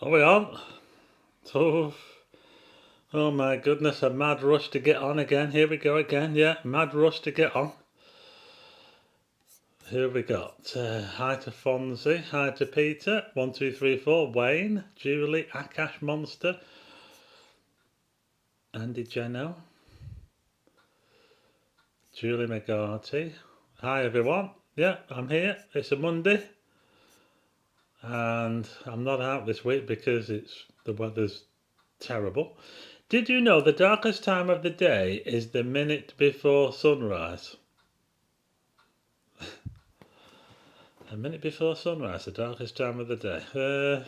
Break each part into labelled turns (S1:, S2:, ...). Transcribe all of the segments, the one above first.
S1: Are we on? Oh, oh my goodness, a mad rush to get on again. Here we go again, yeah, mad rush to get on. Here we got hi to Fonzie, hi to Peter, 1, 2, 3, 4, Wayne, Julie, Akash Monster, Andy Geno, Julie McGarty. Hi everyone, yeah, I'm here. It's a Monday and I'm not out this week because the weather's terrible. Did you know the darkest time of the day is the minute before sunrise? A minute before sunrise, the darkest time of the day.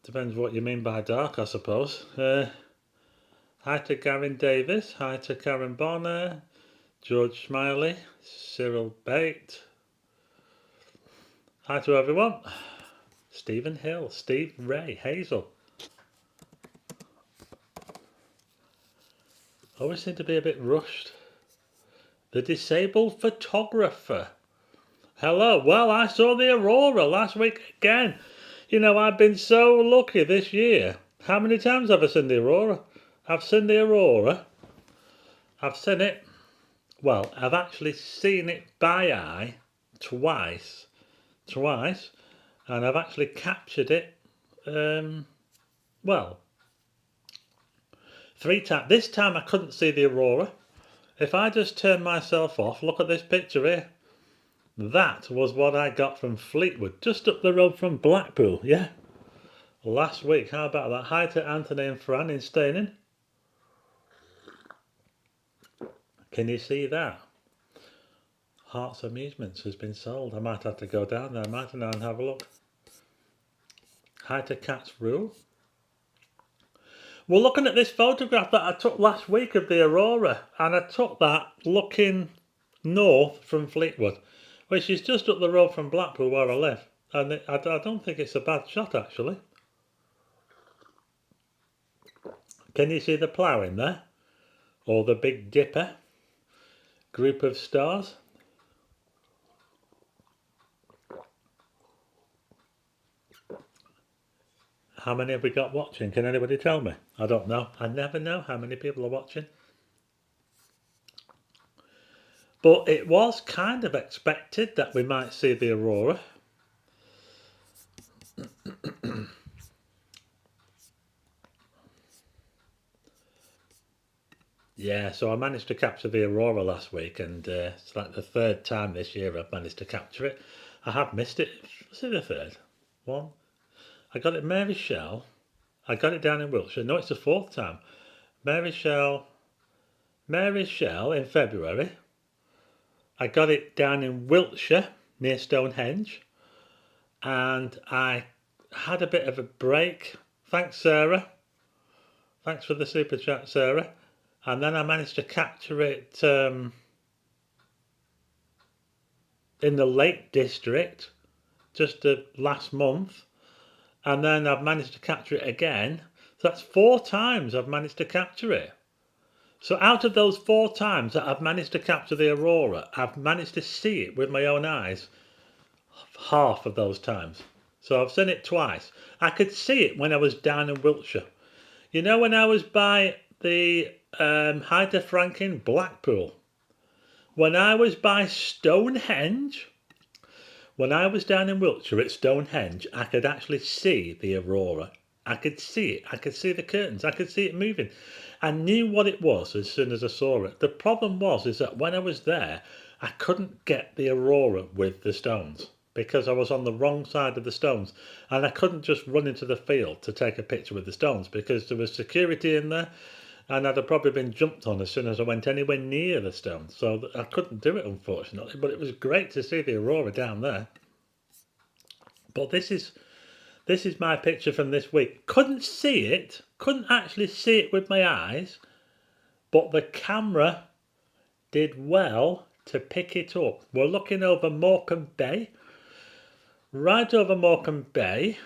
S1: Depends what you mean by dark, I suppose. Hi to Gavin Davis, hi to Karen Bonner, George Smiley, Cyril Bate. Hi to everyone. Stephen Hill, Steve Ray, Hazel. Always seem to be a bit rushed. The disabled photographer. Hello. Well, I saw the aurora last week again. You know, I've been so lucky this year. How many times have I seen the aurora? I've seen the aurora. I've seen it. Well, I've actually seen it by eye twice. And I've actually captured it, well, 3 times. This time I couldn't see the aurora. If I just turn myself off, look at this picture here. That was what I got from Fleetwood, just up the road from Blackpool, yeah. Last week, how about that? Hi to Anthony and Fran in Staining. Can you see that? Hearts Amusements has been sold. I might have to go down there, mightn't I, and have a look. Hi to Cat's Rule. We're looking at this photograph that I took last week of the aurora, and I took that looking north from Fleetwood, which is just up the road from Blackpool where I live. And I don't think it's a bad shot, actually. Can you see the ploughing there? Or the Big Dipper? Group of stars? How many have we got watching? Can anybody tell me? I don't know. I never know how many people are watching. But it was kind of expected that we might see the aurora. Yeah, so I managed to capture the aurora last week, and it's like the 3rd time this year I've managed to capture it. I have missed it. Was it the 3rd? One. I got it at Mary Shell. I got it down in Wiltshire. No, it's the 4th time. Mary Shell in February. I got it down in Wiltshire near Stonehenge, and I had a bit of a break. Thanks, Sarah. Thanks for the super chat, Sarah. And then I managed to capture it in the Lake District just last month, and then I've managed to capture it again. So that's 4 times I've managed to capture it. So out of those 4 times that I've managed to capture the aurora, I've managed to see it with my own eyes half of those times. So I've seen it twice. I could see it when I was down in Wiltshire. You know, when I was by the Hi to Frank in Blackpool, when I was by Stonehenge, when I was down in Wiltshire at Stonehenge, I could actually see the aurora. I could see it. I could see the curtains. I could see it moving. I knew what it was as soon as I saw it. The problem was is that when I was there, I couldn't get the aurora with the stones because I was on the wrong side of the stones, and I couldn't just run into the field to take a picture with the stones because there was security in there, and I'd have probably been jumped on as soon as I went anywhere near the stones. So I couldn't do it, unfortunately, but it was great to see the aurora down there. But this is my picture from this week. Couldn't see it, couldn't actually see it with my eyes, but the camera did well to pick it up. We're looking over Morecambe Bay, right over Morecambe Bay,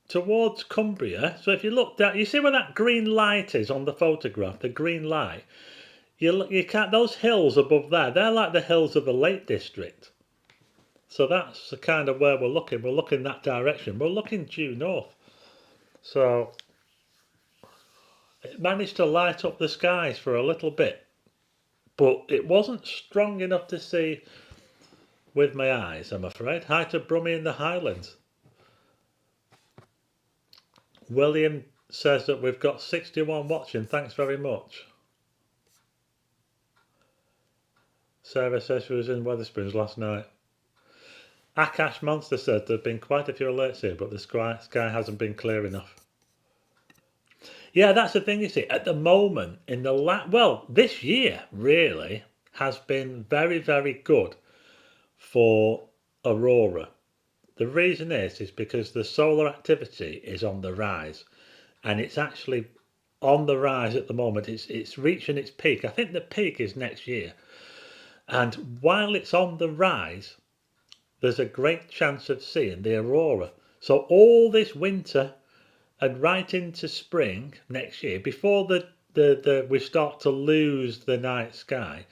S1: towards Cumbria. So if you look down, you see where that green light is on the photograph, the green light. You can't, those hills above there, they're like the hills of the Lake District. So that's the kind of where we're looking. We're looking that direction. We're looking due north. So it managed to light up the skies for a little bit, but it wasn't strong enough to see with my eyes, I'm afraid. Hi to Brummy in the Highlands. William says that we've got 61 watching. Thanks very much. Sarah says she was in Wetherspoons last night. Akash Monster said there have been quite a few alerts here, but the sky hasn't been clear enough. Yeah, that's the thing, you see. At the moment, in the this year really has been very, very good for aurora. The reason is because the solar activity is on the rise, and it's actually on the rise at the moment. It's reaching its peak. I think the peak is next year, and while it's on the rise, there's a great chance of seeing the aurora. So all this winter and right into spring next year, before we start to lose the night sky,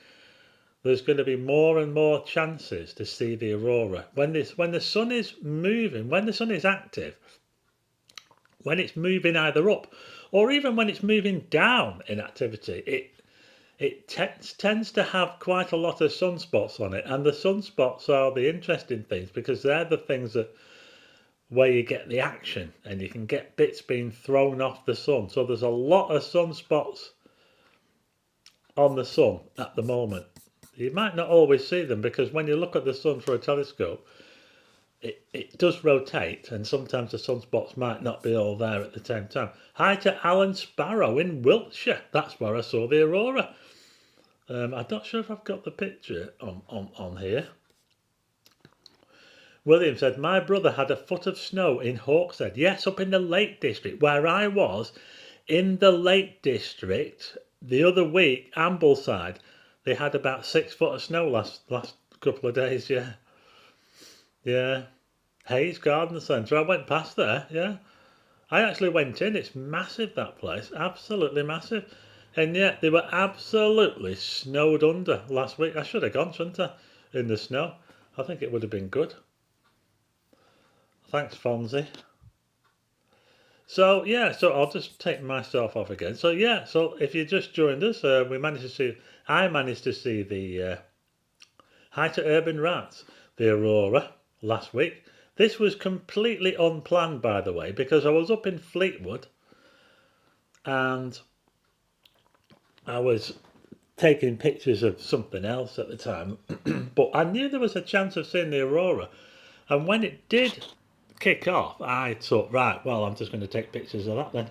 S1: there's going to be more and more chances to see the aurora. When the sun is moving, when the sun is active, when it's moving either up or even when it's moving down in activity, it tends to have quite a lot of sunspots on it, and the sunspots are the interesting things because they're the things that where you get the action and you can get bits being thrown off the sun. So there's a lot of sunspots on the sun at the moment. You might not always see them because when you look at the sun through a telescope, it does rotate, and sometimes the sunspots might not be all there at the same time. Hi to Alan Sparrow in Wiltshire. That's where I saw the aurora. I'm not sure if I've got the picture on here. William said, my brother had a foot of snow in Hawkshead. Yes, up in the Lake District, where I was. In the Lake District, the other week, Ambleside, they had about 6 foot of snow last couple of days, yeah. Yeah. Hayes Garden Centre, I went past there, yeah. I actually went in, it's massive, that place, absolutely massive. And yet, they were absolutely snowed under last week. I should have gone, shouldn't I, in the snow. I think it would have been good. Thanks, Fonzie. So, yeah, so I'll just take myself off again. So, yeah, so if you just joined us, I managed to see the Hi to Urban Rats, the aurora, last week. This was completely unplanned, by the way, because I was up in Fleetwood and I was taking pictures of something else at the time, but I knew there was a chance of seeing the aurora. And when it did kick off, I thought, right, well, I'm just going to take pictures of that then.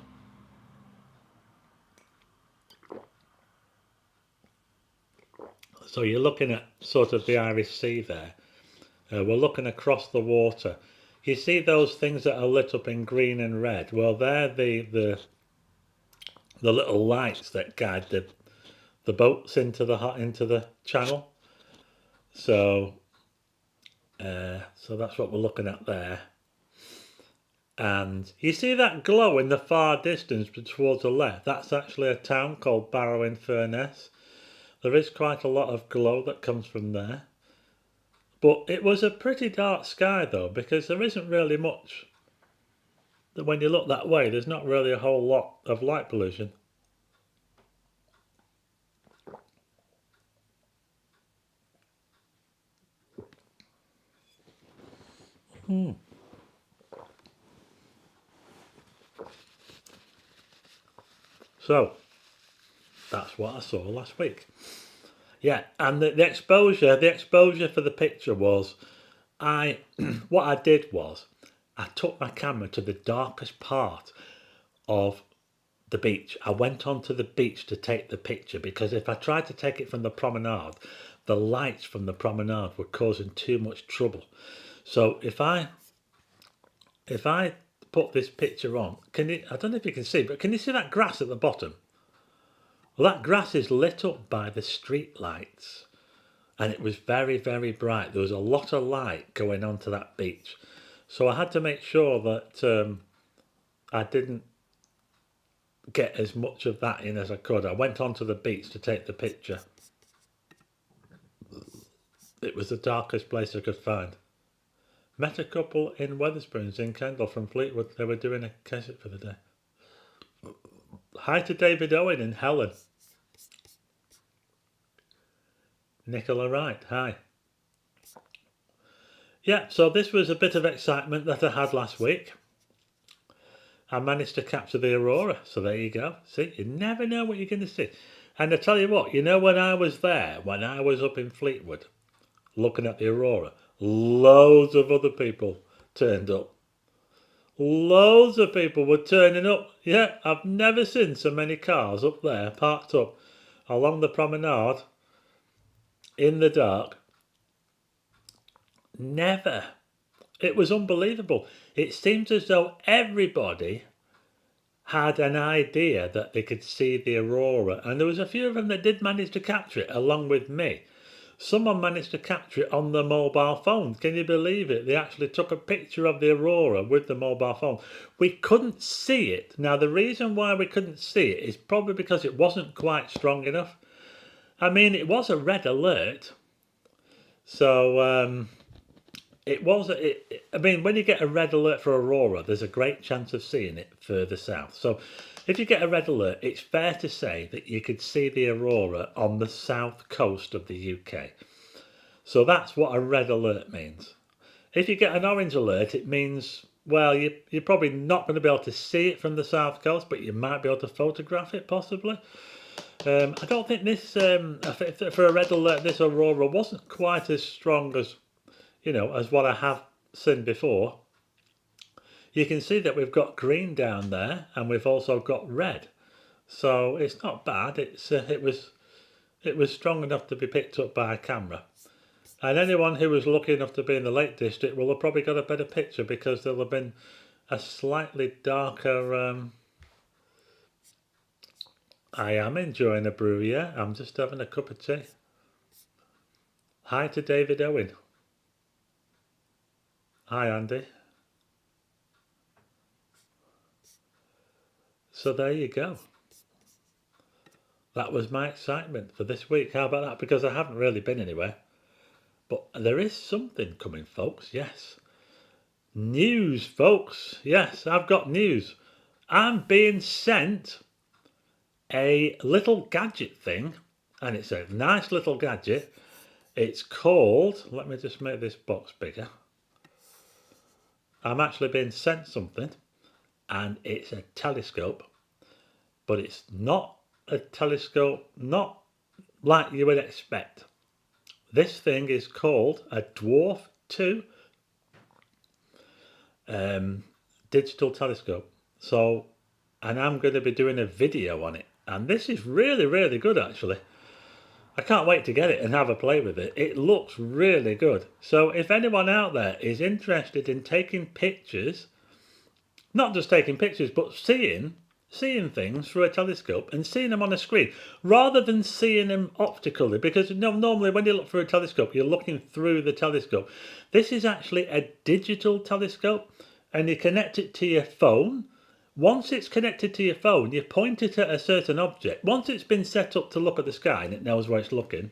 S1: So you're looking at sort of the Irish Sea there. We're looking across the water. You see those things that are lit up in green and red? Well, they're the little lights that guide the boats into the channel. So that's what we're looking at there. And you see that glow in the far distance towards the left? That's actually a town called Barrow-in-Furness. There is quite a lot of glow that comes from there. But it was a pretty dark sky though, because there isn't really much. When you look that way, there's not really a whole lot of light pollution. So that's what I saw last week. Yeah, and the exposure for the picture was, what I did was, I took my camera to the darkest part of the beach. I went onto the beach to take the picture because if I tried to take it from the promenade, the lights from the promenade were causing too much trouble. So if I put this picture on, I don't know if you can see, but can you see that grass at the bottom? Well, that grass is lit up by the street lights, and it was very, very bright. There was a lot of light going onto that beach. So I had to make sure that I didn't get as much of that in as I could. I went onto the beach to take the picture. It was the darkest place I could find. Met a couple in Wetherspoons in Kendal from Fleetwood. They were doing a Keswick for the day. Hi to David Owen and Helen. Nicola Wright, hi. Yeah, so this was a bit of excitement that I had last week. I managed to capture the aurora, so there you go. See, you never know what you're going to see. And I tell you what, you know, when I was there, when I was up in Fleetwood, looking at the aurora, loads of other people turned up. Loads of people were turning up. Yeah, I've never seen so many cars up there parked up along the promenade in the dark. Never. It was unbelievable. It seemed as though everybody had an idea that they could see the aurora, and there was a few of them that did manage to capture it along with me. Someone managed to capture it on their mobile phone. Can you believe it? They actually took a picture of the aurora with the mobile phone. We couldn't see it. Now, the reason why we couldn't see it is probably because it wasn't quite strong enough. I mean, it was a red alert. So, I mean, when you get a red alert for aurora, there's a great chance of seeing it further south. So if you get a red alert, it's fair to say that you could see the aurora on the south coast of the UK. So that's what a red alert means. If you get an orange alert, it means, well, you're probably not going to be able to see it from the south coast, but you might be able to photograph it, possibly. I don't think this, for a red alert, this aurora wasn't quite as strong as, as what I have seen before. You can see that we've got green down there, and we've also got red. So it's not bad. It was strong enough to be picked up by a camera. And anyone who was lucky enough to be in the Lake District will have probably got a better picture because there'll have been a slightly darker. I am enjoying a brew, yeah. I'm just having a cup of tea. Hi to David Owen. Hi, Andy. So there you go. That was my excitement for this week. How about that? Because I haven't really been anywhere. But there is something coming, folks. Yes. News, folks. Yes, I've got news. I'm being sent a little gadget thing, and it's a nice little gadget. It's called, let me just make this box bigger. I'm actually being sent something, and it's a telescope, but it's not a telescope, not like you would expect. This thing is called a Dwarf 2 digital telescope. So, and I'm going to be doing a video on it, and this is really, really good actually. I can't wait to get it and have a play with it. It looks really good. So if anyone out there is interested in taking pictures, not just taking pictures, but seeing things through a telescope and seeing them on a screen, rather than seeing them optically, because normally when you look through a telescope, you're looking through the telescope. This is actually a digital telescope, and you connect it to your phone. Once it's connected to your phone, you point it at a certain object. Once it's been set up to look at the sky and it knows where it's looking,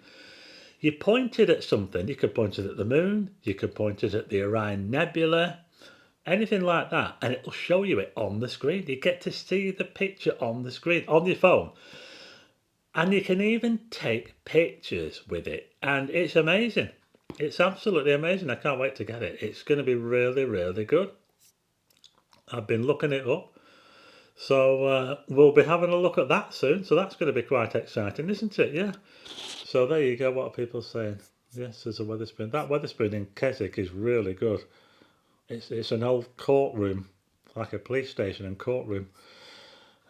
S1: you point it at something. You could point it at the moon, you could point it at the Orion Nebula, anything like that, and it'll show you it on the screen. You get to see the picture on the screen, on your phone. And you can even take pictures with it. And it's amazing. It's absolutely amazing. I can't wait to get it. It's going to be really, really good. I've been looking it up. So we'll be having a look at that soon. So that's going to be quite exciting, isn't it? Yeah. So there you go. What are people saying? Yes, there's a Wetherspoon. That Wetherspoon in Keswick is really good. It's an old courtroom, like a police station and courtroom.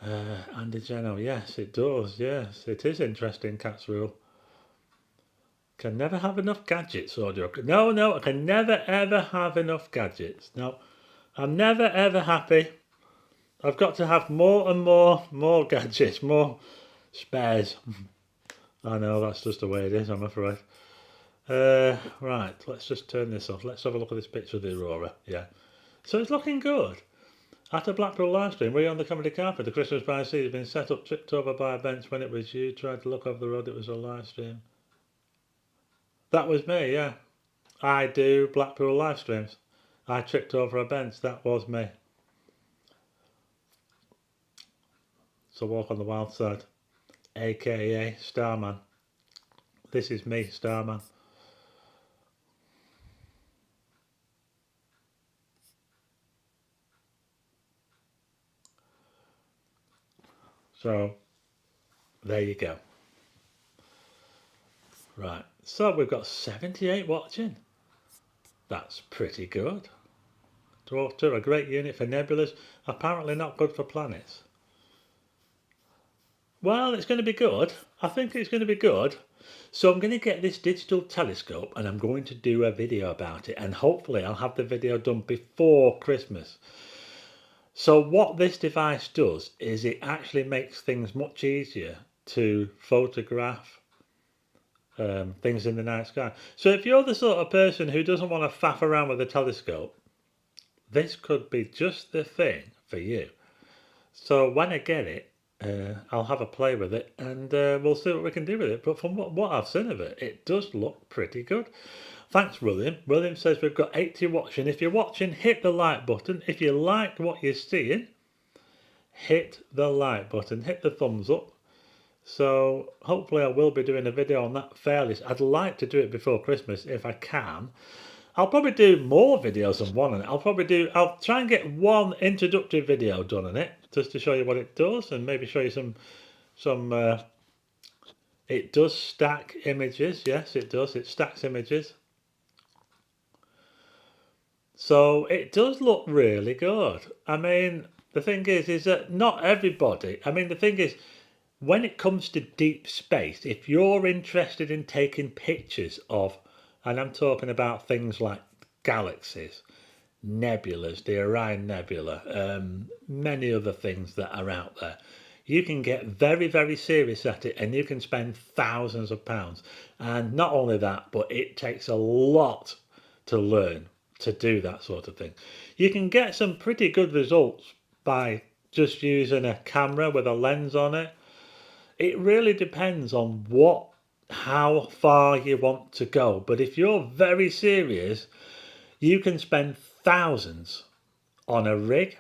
S1: Andy Geno, yes, it does. Yes, it is interesting. Cat's rule. Can never have enough gadgets, audio. No, I can never ever have enough gadgets. No, I'm never ever happy. I've got to have more and more gadgets, more spares. I know, that's just the way it is, I'm afraid. Right, let's just turn this off. Let's have a look at this picture of the aurora. Yeah. So it's looking good. At a Blackpool livestream, we on the comedy carpet, the Christmas by Sea has been set up, tripped over by a bench when it was you. Tried to look over the road, it was a livestream. That was me, yeah. I do Blackpool livestreams. I tripped over a bench. That was me. So walk on the wild side, aka Starman. This is me, Starman. So there you go. Right, so we've got 78 watching. That's pretty good. Dwarf 2, a great unit for nebulas, apparently not good for planets. Well, it's going to be good. I think it's going to be good. So I'm going to get this digital telescope and I'm going to do a video about it, and hopefully I'll have the video done before Christmas. So what this device does is it actually makes things much easier to photograph things in the night sky. So if you're the sort of person who doesn't want to faff around with a telescope, this could be just the thing for you. So when I get it, I'll have a play with it and we'll see what we can do with it. But from what I've seen of it, it does look pretty good. Thanks, William. William says we've got 80 watching. If you're watching, hit the like button. If you like what you're seeing, hit the like button, hit the thumbs up. So hopefully I will be doing a video on that fairly. I'd like to do it before Christmas if I can. I'll probably do more videos than one on it. I'll try and get one introductory video done on it, just to show you what it does and maybe show you some it does stack images. Yes, it does. It stacks images. So it does look really good. I mean, the thing is that not everybody, I mean, the thing is, when it comes to deep space, if you're interested in taking pictures of, and I'm talking about things like galaxies, nebulas, the Orion Nebula, many other things that are out there, you can get very, very serious at it and you can spend thousands of pounds. And not only that, but it takes a lot to learn to do that sort of thing. You can get some pretty good results by just using a camera with a lens on it. It really depends on how far you want to go. But if you're very serious, you can spend thousands on a rig.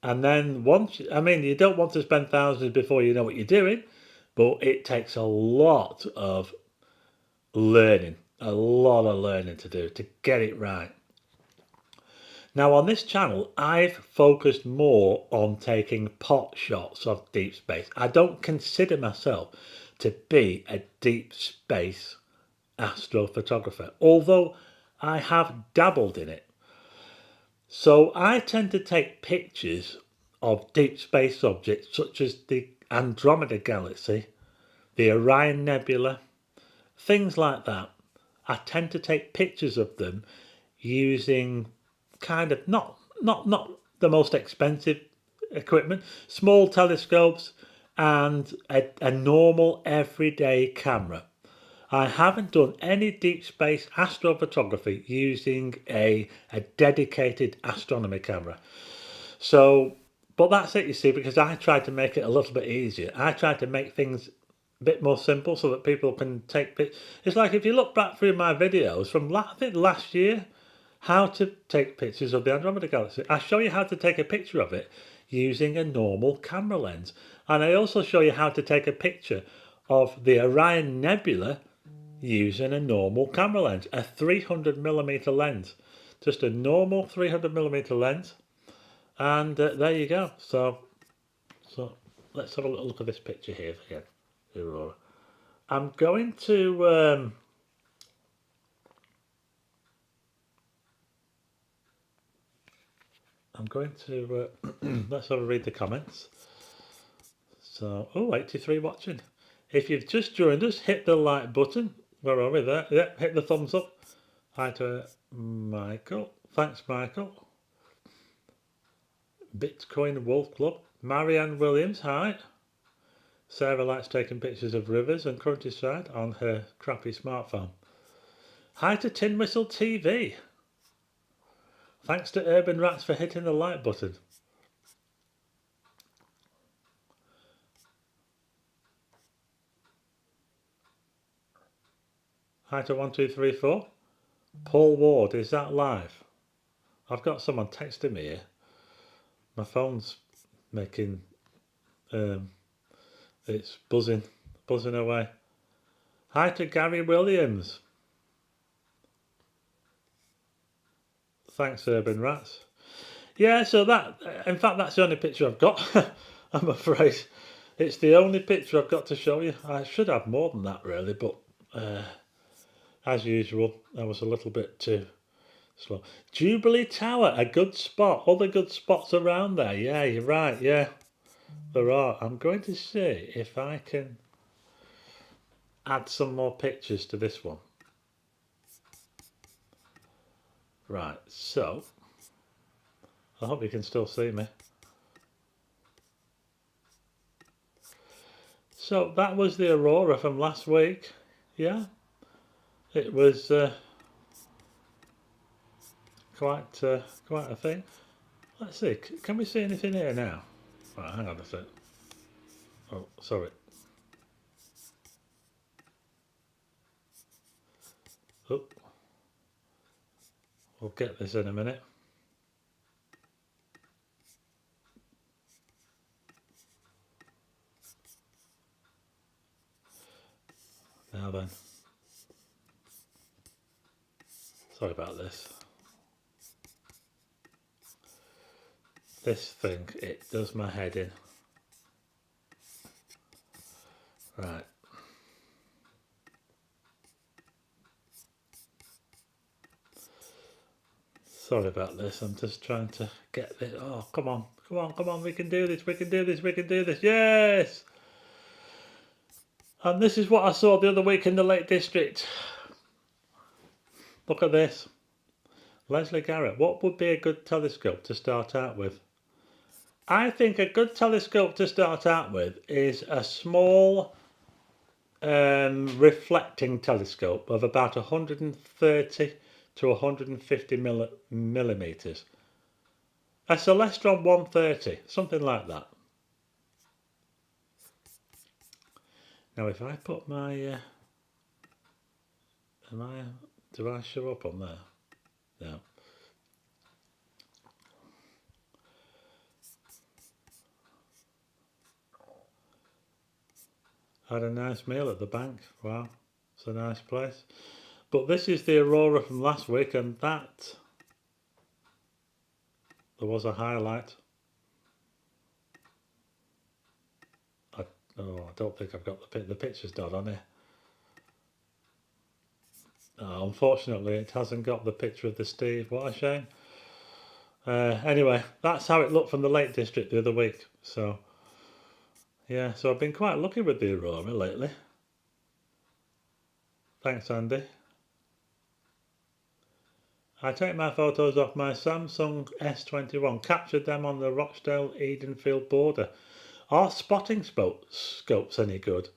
S1: And then you don't want to spend thousands before you know what you're doing, but it takes a lot of learning, to do to get it right. Now on this channel, I've focused more on taking pot shots of deep space. I don't consider myself to be a deep space astrophotographer, although I have dabbled in it. So I tend to take pictures of deep space objects such as the Andromeda Galaxy, the Orion Nebula, things like that. I tend to take pictures of them using kind of not the most expensive equipment, small telescopes and a normal everyday camera. I haven't done any deep space astrophotography using a dedicated astronomy camera. So, but that's it, you see, because I tried to make it a little bit easier. I tried to make things a bit more simple so that people can take pictures. It's like if you look back through my videos from I think last year, how to take pictures of the Andromeda Galaxy. I show you how to take a picture of it using a normal camera lens. And I also show you how to take a picture of the Orion Nebula using a normal camera lens, a 300mm lens. Just a normal 300mm lens. And there you go. So let's have a little look at this picture here again. Aurora. I'm going to let's have a read the comments. So, 83 watching. If you've just joined us, hit the like button. Where are we there? Yeah, hit the thumbs up. Hi to Michael. Thanks, Michael. Bitcoin Wolf Club. Marianne Williams, hi. Sarah likes taking pictures of rivers and countryside on her crappy smartphone. Hi to Tin Whistle TV. Thanks to Urban Rats for hitting the like button. Hi to 1234. Paul Ward, is that live? I've got someone texting me here. My phone's making, it's buzzing away. Hi to Gary Williams. Thanks, Urban Rats. Yeah, so that, in fact, that's the only picture I've got. I'm afraid it's the only picture I've got to show you. I should have more than that, really, but as usual, I was a little bit too slow. Jubilee Tower, a good spot. Other good spots around there. Yeah, you're right. Yeah, there are. I'm going to see if I can add some more pictures to this one. Right, so I hope you can still see me. So that was the aurora from last week. Yeah, it was quite a thing. Let's see, can we see anything here now? Right, hang on a sec. Oh, sorry. Oh, we'll get this in a minute. Now then. Sorry about this. This thing, it does my head in. Right. Sorry about this, I'm just trying to get this. Oh, come on, come on, come on, we can do this, we can do this, we can do this. Yes! And this is what I saw the other week in the Lake District. Look at this. Leslie Garrett, what would be a good telescope to start out with? I think a good telescope to start out with is a small reflecting telescope of about 130 to 150 millimeters. A Celestron 130, something like that. Now if I put my, do I show up on there? No. Had a nice meal at the bank. Wow, it's a nice place. But this is the aurora from last week, and that, there was a highlight. I don't think I've got the picture's not on here. Unfortunately, it hasn't got the picture of the Steve. What a shame. Anyway, that's how it looked from the Lake District the other week. So, yeah, so I've been quite lucky with the aurora lately. Thanks, Andy. I take my photos off my Samsung S21, captured them on the Rochdale Edenfield border. Are spotting scopes any good?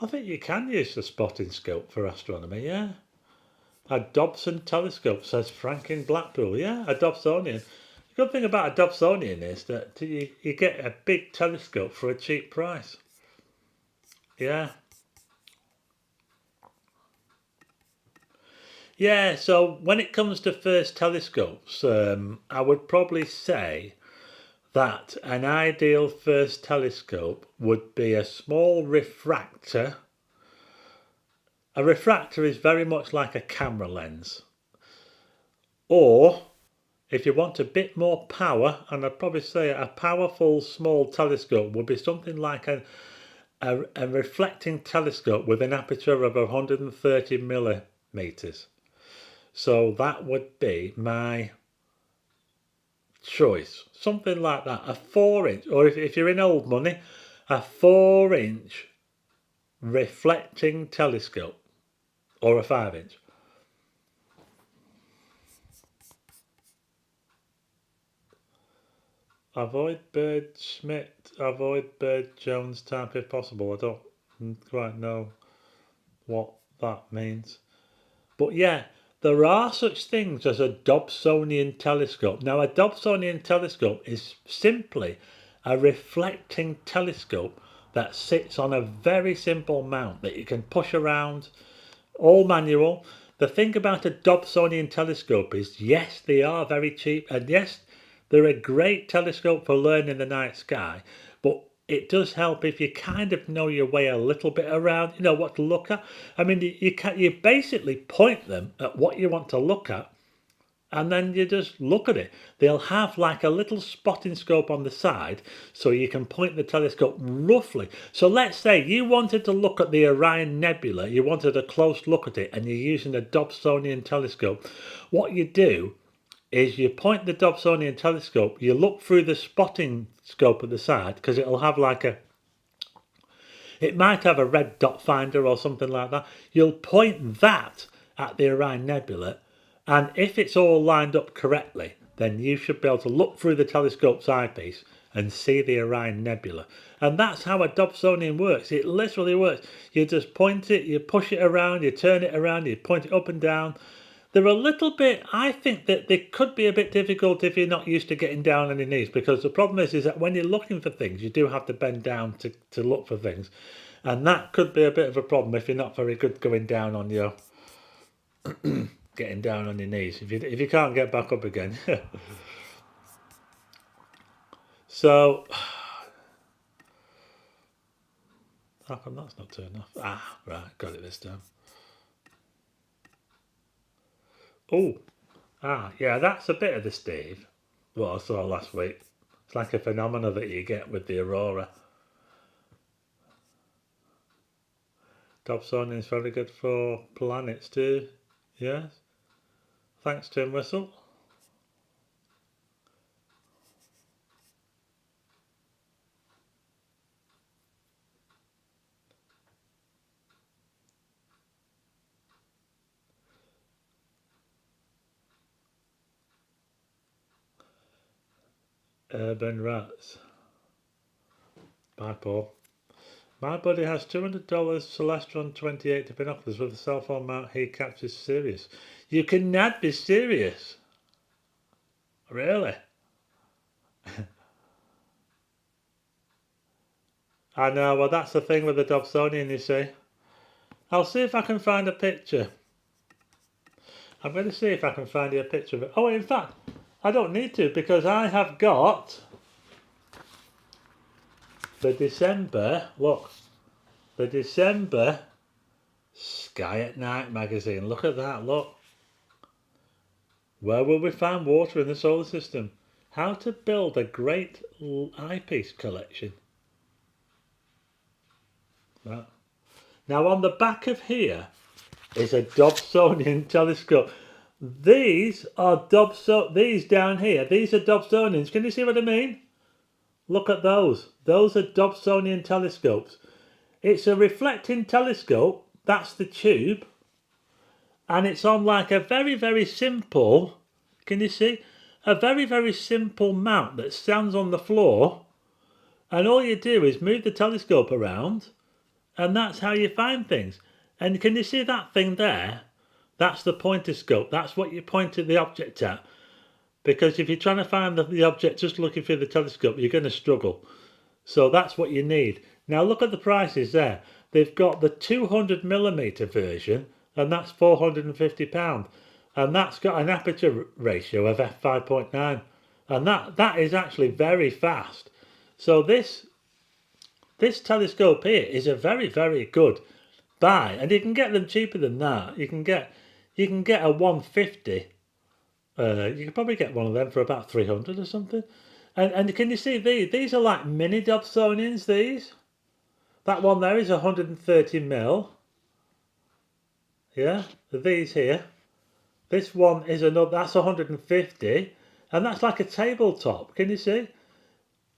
S1: I think you can use the spotting scope for astronomy, yeah. A Dobson telescope, says Frank in Blackpool. Yeah, a Dobsonian. The good thing about a Dobsonian is that you get a big telescope for a cheap price. Yeah. Yeah, so when it comes to first telescopes, I would probably say that an ideal first telescope would be a small refractor. A refractor is very much like a camera lens. Or, if you want a bit more power, and I'd probably say a powerful small telescope would be something like a reflecting telescope with an aperture of 130 millimeters. So that would be my choice. Something like that. A 4-inch, or if you're in old money, a 4-inch reflecting telescope. Or a 5-inch. Avoid Bird Schmidt, avoid Bird Jones type if possible. I don't quite know what that means. But yeah, there are such things as a Dobsonian telescope. Now, a Dobsonian telescope is simply a reflecting telescope that sits on a very simple mount that you can push around, all manual. the thing about a Dobsonian telescope is, yes, they are very cheap, and yes, they're a great telescope for learning the night sky, but it does help if you kind of know your way a little bit around, you know what to look at. I mean, you basically point them at what you want to look at, and then you just look at it. They'll have like a little spotting scope on the side, so you can point the telescope roughly. So let's say you wanted to look at the Orion Nebula, you wanted a close look at it, and you're using a Dobsonian telescope. What you do is you point the Dobsonian telescope, you look through the spotting scope at the side, because it'll have like it might have a red dot finder or something like that. You'll point that at the Orion Nebula, and if it's all lined up correctly, then you should be able to look through the telescope's eyepiece and see the Orion Nebula. And that's how a Dobsonian works. It literally works. You just point it, you push it around, you turn it around, you point it up and down. They're a little bit, I think that they could be a bit difficult if you're not used to getting down on your knees, because the problem is that when you're looking for things, you do have to bend down to look for things. And that could be a bit of a problem if you're not very good going down on your, getting down on your knees, if you can't get back up again. So, how come that's not turned off? Ah, right, got it this time. Oh, yeah, that's a bit of the Steve, what I saw last week. It's like a phenomena that you get with the aurora. Dobsonian is very good for planets too. Yes. Thanks, Tim Whistle. Urban Rats. Bye, Paul. My buddy has $200 Celestron 28 to binoculars with a cell phone mount he captures serious. You cannot be serious. Really? I know, well that's the thing with the Dobsonian, you see. I'll see if I can find a picture. I'm going to see if I can find you a picture of it. Oh, in fact, I don't need to, because I have got the December, look, the December Sky at Night magazine. Look at that, look. Where will we find water in the solar system? How to build a great eyepiece collection. Right. Now on the back of here is a Dobsonian telescope. These are these down here, these are Dobsonians. Can you see what I mean? Look at those. Those are Dobsonian telescopes. It's a reflecting telescope, that's the tube, and it's on like a very, very simple, can you see? A very, very simple mount that stands on the floor, and all you do is move the telescope around, and that's how you find things. And can you see that thing there? That's the pointer scope. That's what you point the object at. Because if you're trying to find the object just looking through the telescope, you're going to struggle. So that's what you need. Now look at the prices there. They've got the 200mm version, and that's £450. And that's got an aperture ratio of f5.9. And that is actually very fast. So this telescope here is a very, very good buy. And you can get them cheaper than that. You can get a 150. You could probably get one of them for about 300 or something. And can you see these are like mini Dobsonians, these? That one there is 130mm. Yeah, these here. This one is another, that's 150. And that's like a tabletop, can you see?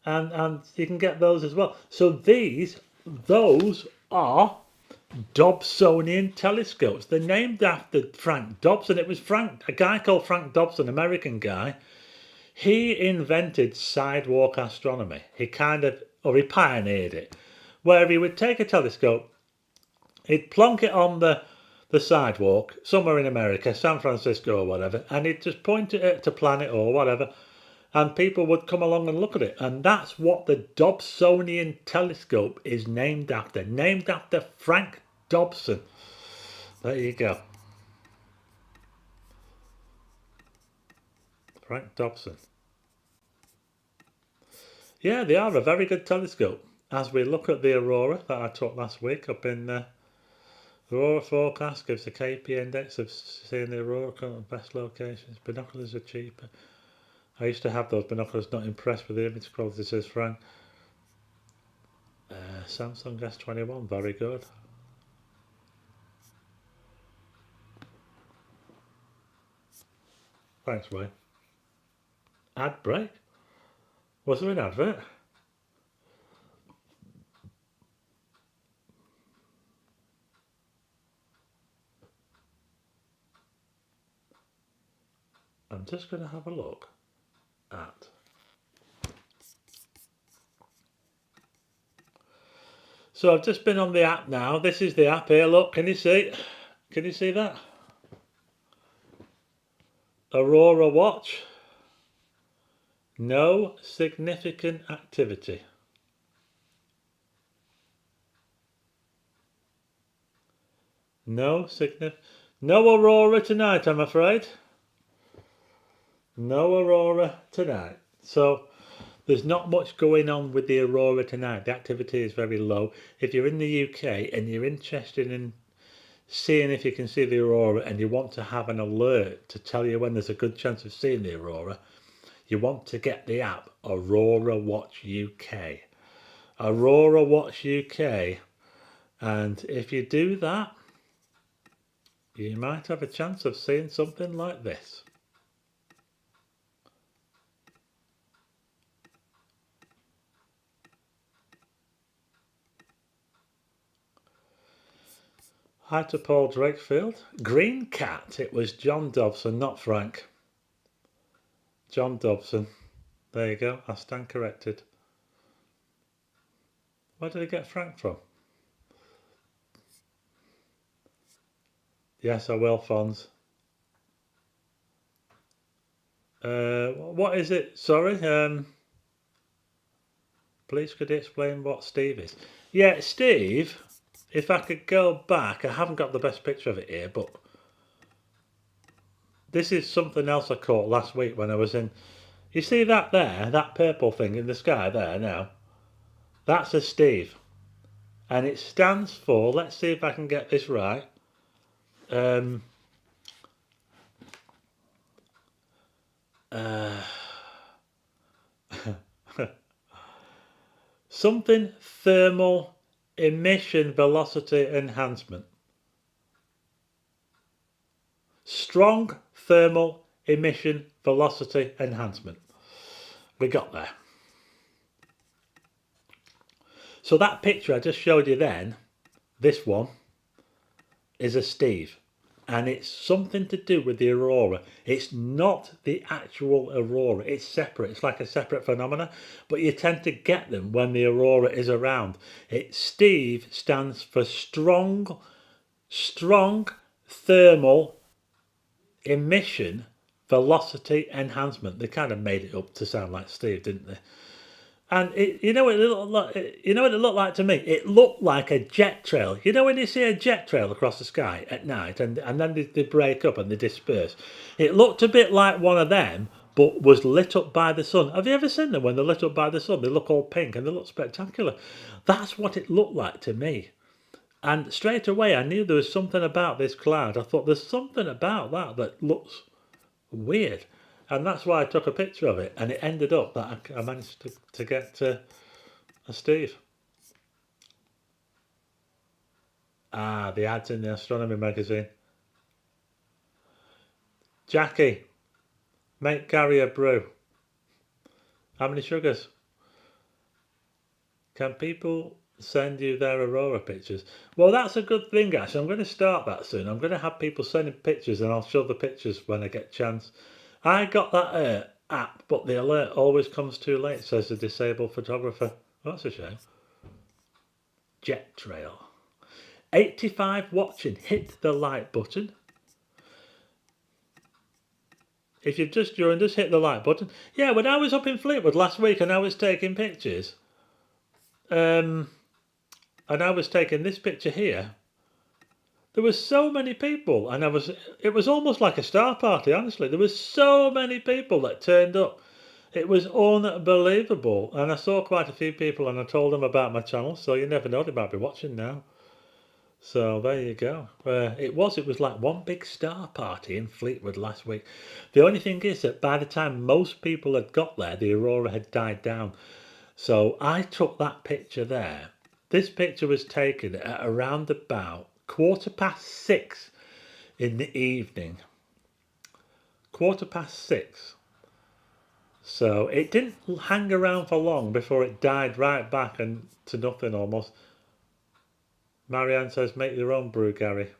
S1: And you can get those as well. So those are Dobsonian telescopes. They're named after Frank Dobson. It was a guy called Frank Dobson, American guy. He invented sidewalk astronomy. He pioneered it, where he would take a telescope, he'd plonk it on the sidewalk somewhere in America, San Francisco or whatever, and he'd just point it at a planet or whatever, and people would come along and look at it. And that's what the Dobsonian telescope is named after Frank Dobson. There you go. Frank Dobson. Yeah, they are a very good telescope. As we look at the aurora that I took last week up in aurora forecast, gives the KP index of seeing the aurora at the best locations. Binoculars are cheaper. I used to have those binoculars, not impressed with the image quality, says Frank. Samsung S21, very good. Thanks, Wayne. Ad break? Was there an advert? I'm just going to have a look at. So I've just been on the app now. This is the app here. Look, can you see? Can you see that? Aurora watch. No significant activity. No aurora tonight, I'm afraid. No aurora tonight. So there's not much going on with the aurora tonight. The activity is very low. If you're in the UK and you're interested in seeing if you can see the aurora and you want to have an alert to tell you when there's a good chance of seeing the aurora, you want to get the app Aurora Watch UK. Aurora Watch UK. And if you do that, you might have a chance of seeing something like this. Hi to Paul Drakefield. Green cat. It was John Dobson, not Frank. John Dobson. There you go. I stand corrected. Where did I get Frank from? Yes, I will, Fonz. What is it? Sorry. Please could you explain what Steve is? Yeah, Steve, if I could go back, I haven't got the best picture of it here, but this is something else I caught last week when I was in. You see that there, that purple thing in the sky there now? That's a Steve. And it stands for, let's see if I can get this right. Something thermal emission velocity enhancement. Strong thermal emission velocity enhancement. We got there. So that picture I just showed you then, this one, is a Steve. And it's something to do with the aurora. It's not the actual aurora. It's separate. It's like a separate phenomena. But you tend to get them when the aurora is around. Steve stands for strong thermal emission velocity enhancement. They kind of made it up to sound like Steve, didn't they? And you know what it looked like? You know what it looked like to me? It looked like a jet trail. You know when you see a jet trail across the sky at night, and then they break up and they disperse. It looked a bit like one of them, but was lit up by the sun. Have you ever seen them when they're lit up by the sun? They look all pink and they look spectacular. That's what it looked like to me. And straight away, I knew there was something about this cloud. I thought there's something about that looks weird. And that's why I took a picture of it, and it ended up that I managed to get a Steve. The ads in the astronomy magazine. Jackie, make Gary a brew. How many sugars? Can people send you their aurora pictures? Well, that's a good thing, actually. I'm going to start that soon. I'm going to have people sending pictures, and I'll show the pictures when I get a chance. I got that app, but the alert always comes too late, says the disabled photographer. Well, that's a shame. Jet trail. 85 watching. Hit the like button. If you've just joined us, hit the like button. Yeah, when I was up in Fleetwood last week and I was taking pictures, and I was taking this picture here, There were so many people, and it was almost like a star party, honestly. There were so many people that turned up. It was unbelievable. And I saw quite a few people, and I told them about my channel, so you never know, they might be watching now. So there you go. It was like one big star party in Fleetwood last week. The only thing is that by the time most people had got there, the aurora had died down. So I took that picture there. This picture was taken at around about 6:15 in the evening. 6:15. So it didn't hang around for long before it died right back and to nothing almost. Marianne says, make your own brew, Gary.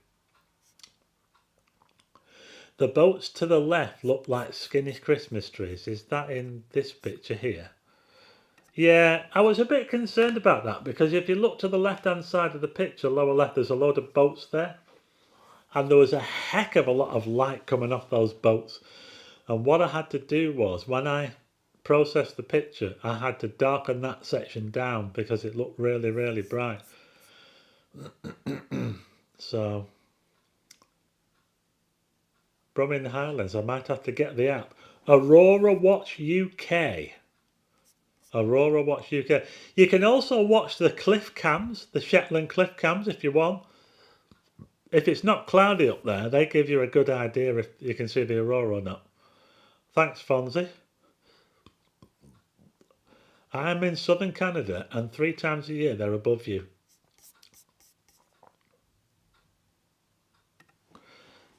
S1: The boats to the left look like skinny Christmas trees. Is that in this picture here? Yeah, I was a bit concerned about that because if you look to the left-hand side of the picture, lower left, there's a load of boats there. And there was a heck of a lot of light coming off those boats. And what I had to do was, when I processed the picture, I had to darken that section down because it looked really, really bright. So, Bromley Highlands, I might have to get the app. Aurora Watch UK. Aurora Watch UK. You can also watch the cliff cams, the Shetland cliff cams if you want. If it's not cloudy up there, they give you a good idea if you can see the aurora or not. Thanks, Fonzie. I'm in southern Canada and 3 times a year they're above you.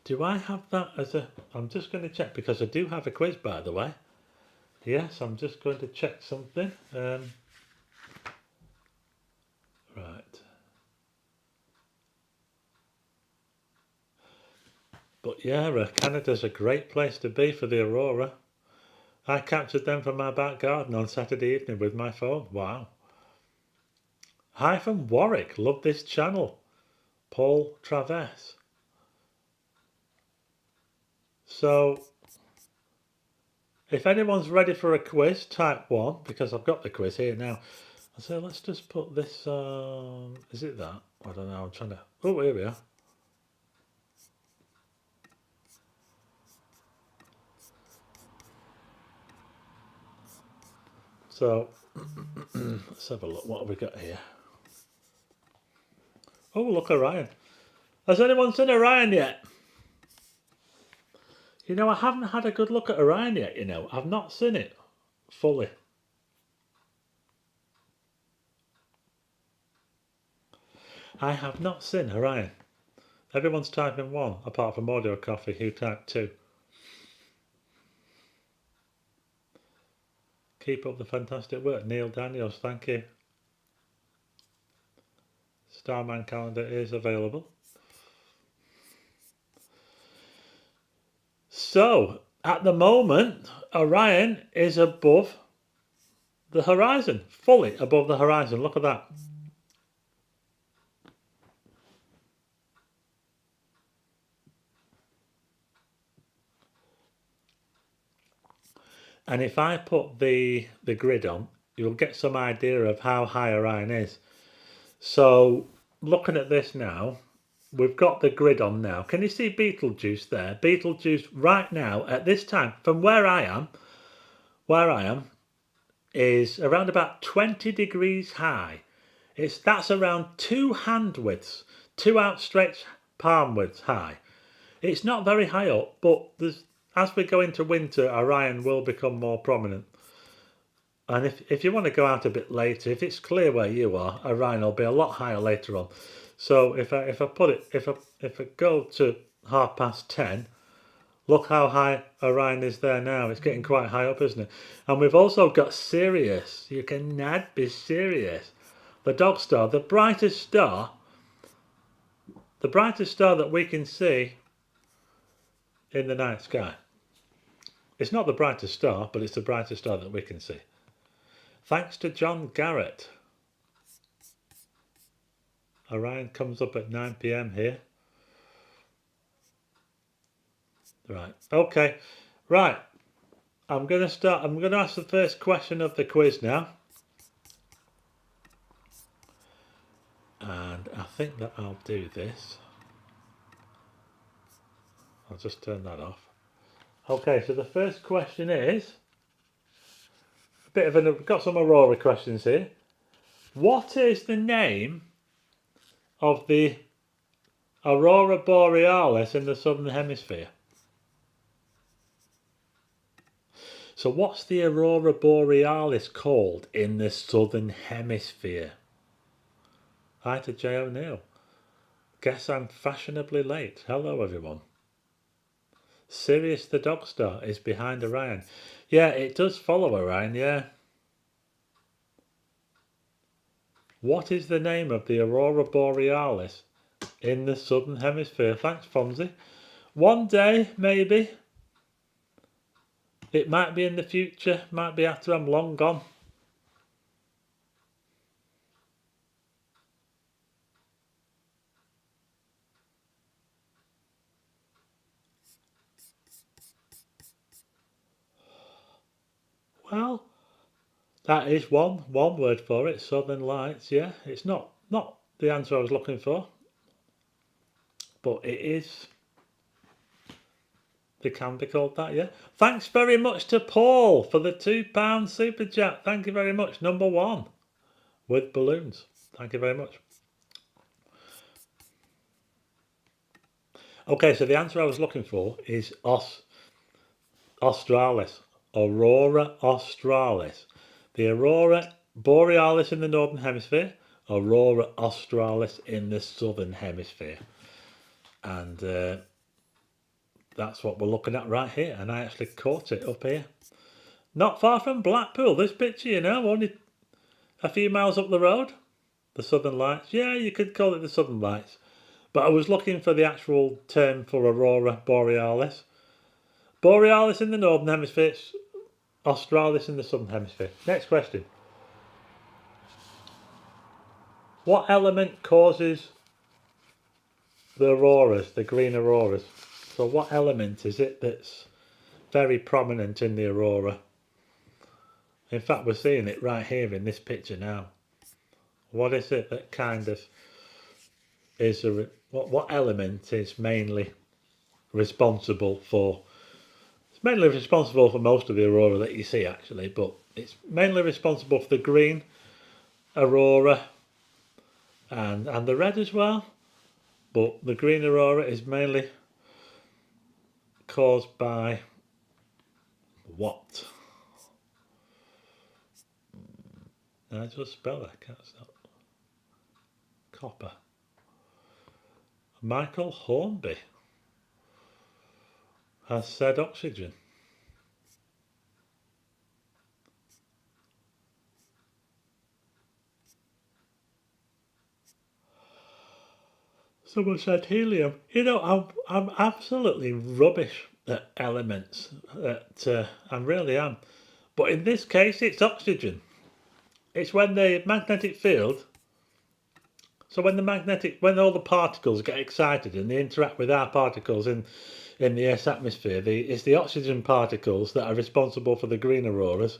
S1: Do I have that as a... I'm just going to check because I do have a quiz, by the way. Yes, I'm just going to check something. Right. But yeah, Canada's a great place to be for the aurora. I captured them from my back garden on Saturday evening with my phone. Wow. Hi from Warwick. Love this channel. Paul Traves. So, if anyone's ready for a quiz, type 1, because I've got the quiz here now. So let's just put this on. Is it that? I don't know. I'm trying to... Oh, here we are. So, let's have a look. What have we got here? Oh, look, Orion. Has anyone seen Orion yet? You know, I haven't had a good look at Orion yet, you know. I've not seen it fully. I have not seen Orion. Everyone's typing 1, apart from Audio Coffee, who typed 2. Keep up the fantastic work. Neil Daniels, thank you. Starman calendar is available. So, at the moment, Orion is above the horizon, fully above the horizon. Look at that. And if I put the grid on, you'll get some idea of how high Orion is. So, looking at this now, we've got the grid on now. Can you see Betelgeuse there? Betelgeuse right now, at this time, from where I am, is around about 20 degrees high. That's around 2 hand widths, 2 outstretched palm widths high. It's not very high up, but as we go into winter, Orion will become more prominent. And if you want to go out a bit later, if it's clear where you are, Orion will be a lot higher later on. So if I go to 10:30, look how high Orion is there now. It's getting quite high up, isn't it? And we've also got Sirius. You cannot be serious. The dog star, the brightest star that we can see in the night sky. It's not the brightest star, but it's the brightest star that we can see. Thanks to John Garrett. Orion comes up at 9 PM here. Right, okay. Right, I'm going to ask the first question of the quiz now. And I think that I'll do this. I'll just turn that off. Okay, so the first question is we've got some aurora questions here. What is the name of the aurora borealis in the southern hemisphere? So what's the aurora borealis called in the southern hemisphere? Hi to J O'Neill. Guess I'm fashionably late. Hello everyone. Sirius the dog star is behind Orion. Yeah, it does follow Orion, yeah. What is the name of the aurora borealis in the southern hemisphere? Thanks, Fonzie. One day, maybe. It might be in the future, might be after I'm long gone. Well, that is one word for it, Southern Lights, yeah. It's not the answer I was looking for, but it is. They can be called that, yeah. Thanks very much to Paul for the £2 super chat. Thank you very much. Number one with balloons. Thank you very much. Okay, so the answer I was looking for is Australis. Aurora australis. The aurora borealis in the northern hemisphere. Aurora australis in the southern hemisphere. And that's what we're looking at right here. And I actually caught it up here. Not far from Blackpool, this picture, you know, only a few miles up the road. The Southern Lights. Yeah, you could call it the Southern Lights. But I was looking for the actual term for aurora borealis. Borealis in the northern hemisphere, australis in the southern hemisphere. Next question. What element causes the auroras, the green auroras? So what element is it that's very prominent in the aurora? In fact, we're seeing it right here in this picture now. What is it that kind of is what element is mainly responsible for? It's mainly responsible for most of the aurora that you see, actually, but it's mainly responsible for the green aurora and the red as well. But the green aurora is mainly caused by what? I just spell that, can't stop. Copper. Michael Hornby has said oxygen. Someone said helium. You know, I'm absolutely rubbish at elements. I really am. But in this case, it's oxygen. It's when the magnetic field. So when all the particles get excited and they interact with our particles in the Earth's atmosphere, it's the oxygen particles that are responsible for the green auroras,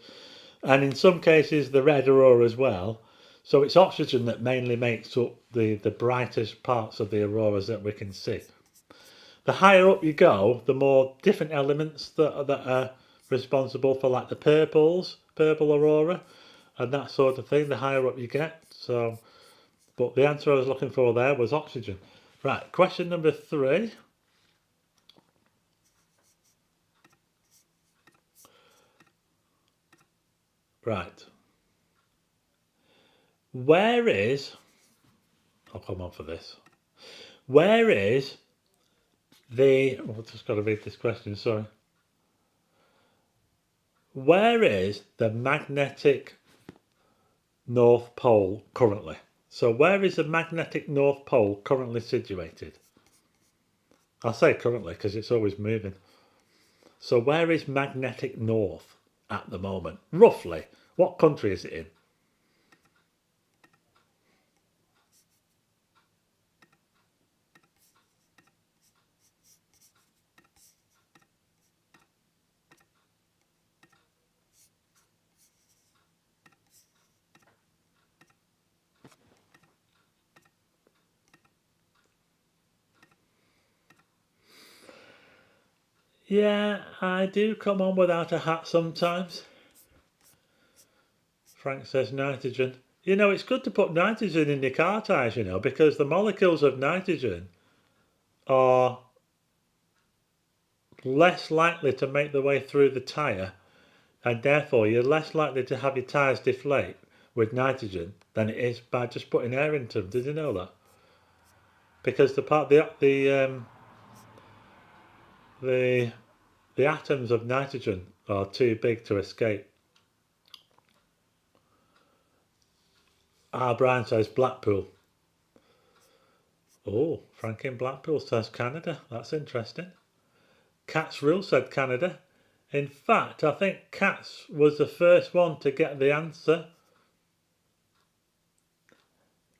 S1: and in some cases the red aurora as well. So it's oxygen that mainly makes up the brightest parts of the auroras that we can see. The higher up you go, the more different elements that are responsible for, like the purple aurora, and that sort of thing. The higher up you get, so. But the answer I was looking for there was oxygen. Right, question number 3. Right. Where is... I'll come on for this. Where is the... Oh, I've just got to read this question, sorry. Where is the magnetic North Pole currently? So where is the magnetic North Pole currently situated? I'll say currently because it's always moving. So where is magnetic North at the moment? Roughly, what country is it in? Yeah, I do come on without a hat sometimes. Frank says nitrogen. You know, it's good to put nitrogen in your car tyres, you know, because the molecules of nitrogen are less likely to make their way through the tyre, and therefore you're less likely to have your tyres deflate with nitrogen than it is by just putting air into them. Did you know that? Because the atoms of nitrogen are too big to escape. Brian says Blackpool. Oh, Frank in Blackpool says Canada. That's interesting. Cat's Rule said Canada. In fact, I think Cat's was the first one to get the answer.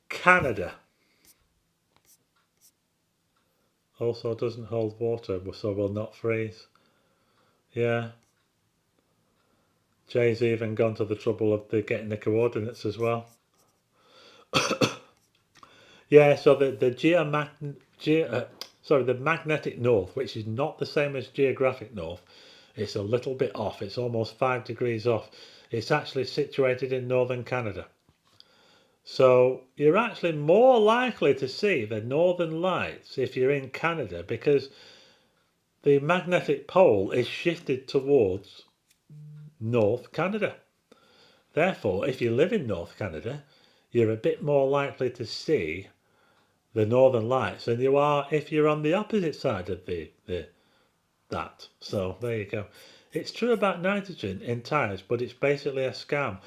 S1: Canada. Also doesn't hold water, so will not freeze. Yeah. Jay's even gone to the trouble of getting the coordinates as well. Yeah, so the magnetic north, which is not the same as geographic north, it's a little bit off. It's almost 5 degrees off. It's actually situated in northern Canada. So you're actually more likely to see the northern lights if you're in Canada, because the magnetic pole is shifted towards North Canada. Therefore, if you live in North Canada, you're a bit more likely to see the northern lights than you are if you're on the opposite side of that. So there you go. It's true about nitrogen in tyres, but it's basically a scam.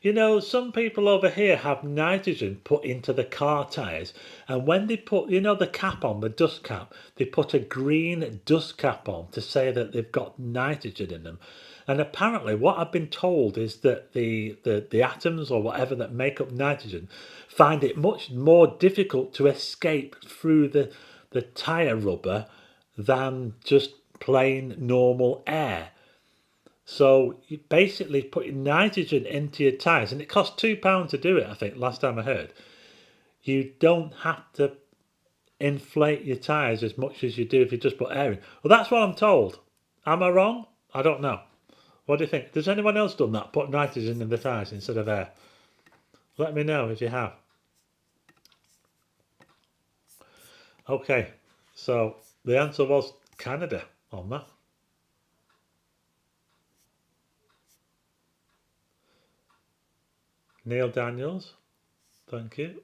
S1: You know, some people over here have nitrogen put into the car tyres, and when they put, you know, the cap on, the dust cap, they put a green dust cap on to say that they've got nitrogen in them. And apparently what I've been told is that the atoms or whatever that make up nitrogen find it much more difficult to escape through the tyre rubber than just plain normal air. So you basically putting nitrogen into your tyres, and it costs £2 to do it, I think, last time I heard. You don't have to inflate your tyres as much as you do if you just put air in. Well, that's what I'm told. Am I wrong? I don't know. What do you think? Has anyone else done that? Put nitrogen in the tyres instead of air? Let me know if you have. Okay, so the answer was Canada on that. Neil Daniels, thank you.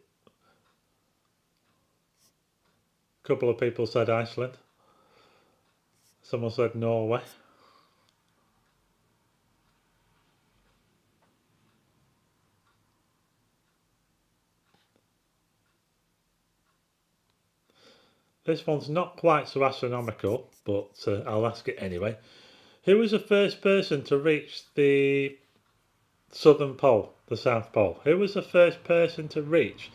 S1: A couple of people said Iceland. Someone said Norway. This one's not quite so astronomical, but I'll ask it anyway. Who was the first person to reach the Southern Pole, the South Pole? Who was the first person to reach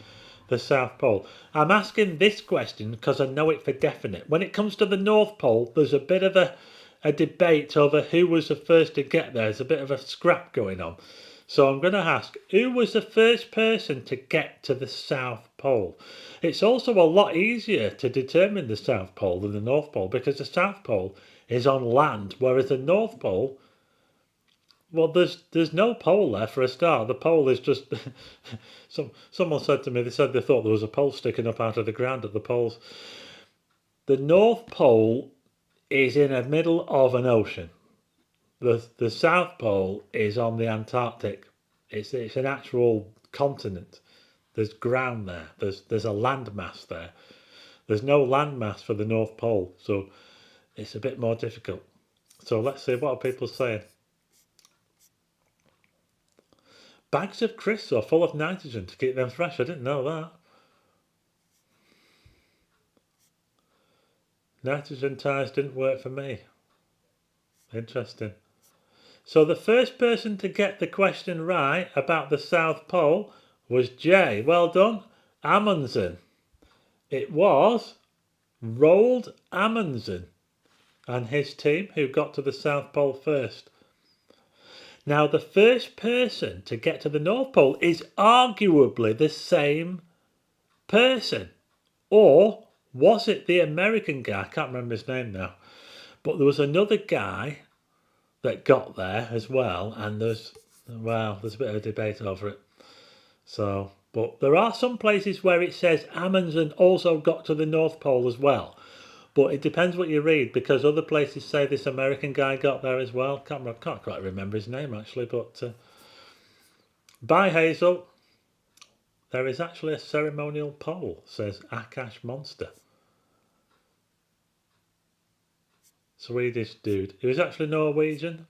S1: the South Pole? I'm asking this question because I know it for definite. When it comes to the North Pole, there's a bit of a debate over who was the first to get there. There's a bit of a scrap going on. So I'm going to ask, who was the first person to get to the South Pole? It's also a lot easier to determine the South Pole than the North Pole, because the South Pole is on land, whereas the North Pole, well, there's no pole there for a start. The pole is just someone said to me, they said they thought there was a pole sticking up out of the ground at the poles. The North Pole is in the middle of an ocean. The South Pole is on the Antarctic. It's an actual continent. There's ground there. There's a landmass there. There's no landmass for the North Pole, so it's a bit more difficult. So let's see, what are people saying? Bags of crisps are full of nitrogen to keep them fresh. I didn't know that. Nitrogen tyres didn't work for me. Interesting. So the first person to get the question right about the South Pole was Jay. Well done. Amundsen. It was Roald Amundsen and his team who got to the South Pole first. Now, the first person to get to the North Pole is arguably the same person. Or was it the American guy? I can't remember his name now. But there was another guy that got there as well, and there's a bit of a debate over it. So, but there are some places where it says Amundsen also got to the North Pole as well. But it depends what you read, because other places say this American guy got there as well. Can't quite remember his name actually, but by Hazel, there is actually a ceremonial pole, says Akash Monster. Swedish dude. He was actually Norwegian,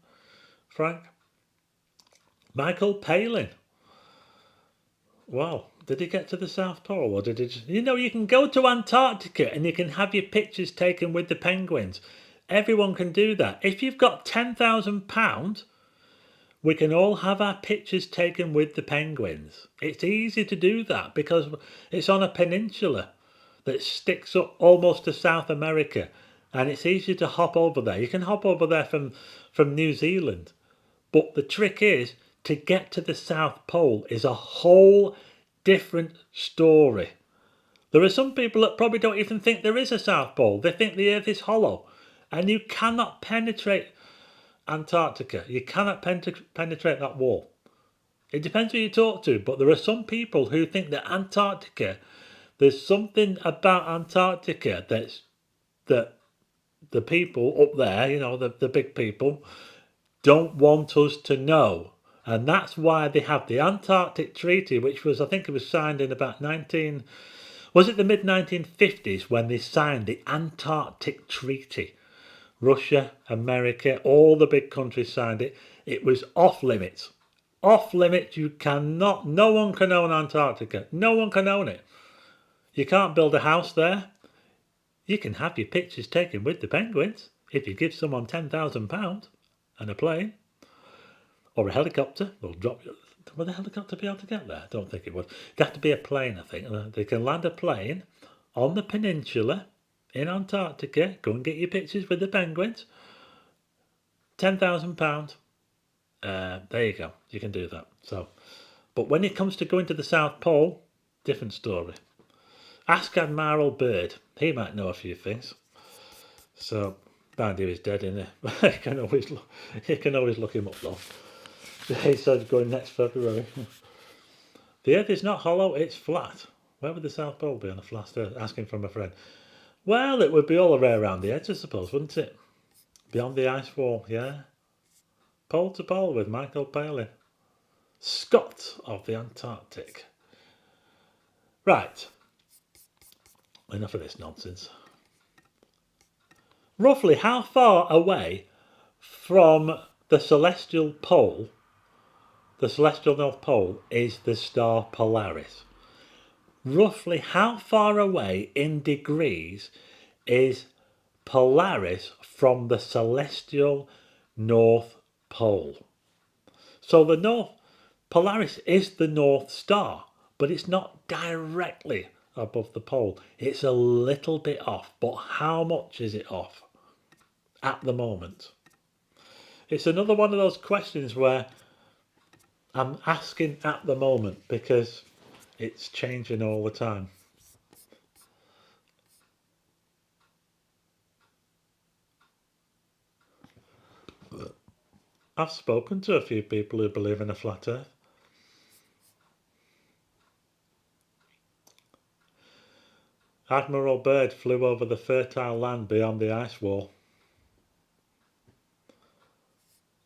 S1: Frank. Michael Palin. Wow. Did he get to the South Pole, or did he just... You know, you can go to Antarctica and you can have your pictures taken with the penguins. Everyone can do that. If you've got £10,000, we can all have our pictures taken with the penguins. It's easy to do that because it's on a peninsula that sticks up almost to South America, and it's easy to hop over there. You can hop over there from New Zealand. But the trick is, to get to the South Pole is a whole different story. There are some people that probably don't even think there is a South Pole. They think the Earth is hollow. And you cannot penetrate Antarctica. You cannot penetrate that wall. It depends who you talk to, but there are some people who think that Antarctica, there's something about Antarctica that the people up there, you know, the big people, don't want us to know. And that's why they have the Antarctic Treaty, which was, I think it was signed in about was it the mid-1950s when they signed the Antarctic Treaty? Russia, America, all the big countries signed it. It was off limits. Off limits, you cannot, no one can own Antarctica. No one can own it. You can't build a house there. You can have your pictures taken with the penguins if you give someone £10,000 and a plane. Or a helicopter. They'll drop you. Would a helicopter be able to get there? I don't think it would. It'd have to be a plane, I think. They can land a plane on the peninsula in Antarctica. Go and get your pictures with the penguins. £10,000. There you go. You can do that. So, but when it comes to going to the South Pole, different story. Ask Admiral Byrd. He might know a few things. So, mind you, he's dead, isn't he? You can always look him up though. He said going next February. The Earth is not hollow, it's flat. Where would the South Pole be on a flat Earth? Asking from a friend. Well, it would be all the way around the edge, I suppose, wouldn't it? Beyond the ice wall, yeah. Pole to pole with Michael Palin. Scott of the Antarctic. Right. Enough of this nonsense. Roughly how far away from the celestial pole, the celestial North Pole, is the star Polaris? Roughly how far away in degrees is Polaris from the celestial North Pole? So the North Polaris is the North Star, but it's not directly above the pole. It's a little bit off, but how much is it off at the moment? It's another one of those questions where I'm asking at the moment because it's changing all the time. I've spoken to a few people who believe in a flat Earth. Admiral Byrd flew over the fertile land beyond the ice wall.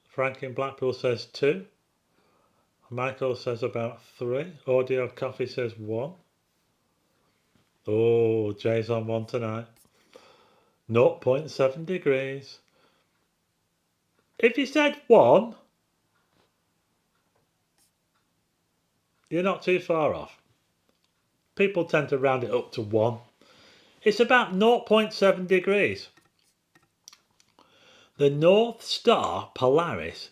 S1: Frank in Blackpool says 2. Michael says about 3. Audio Coffee says 1. Oh, Jay's on 1 tonight. 0.7 degrees. If you said 1, you're not too far off. People tend to round it up to 1. It's about 0.7 degrees. The North Star Polaris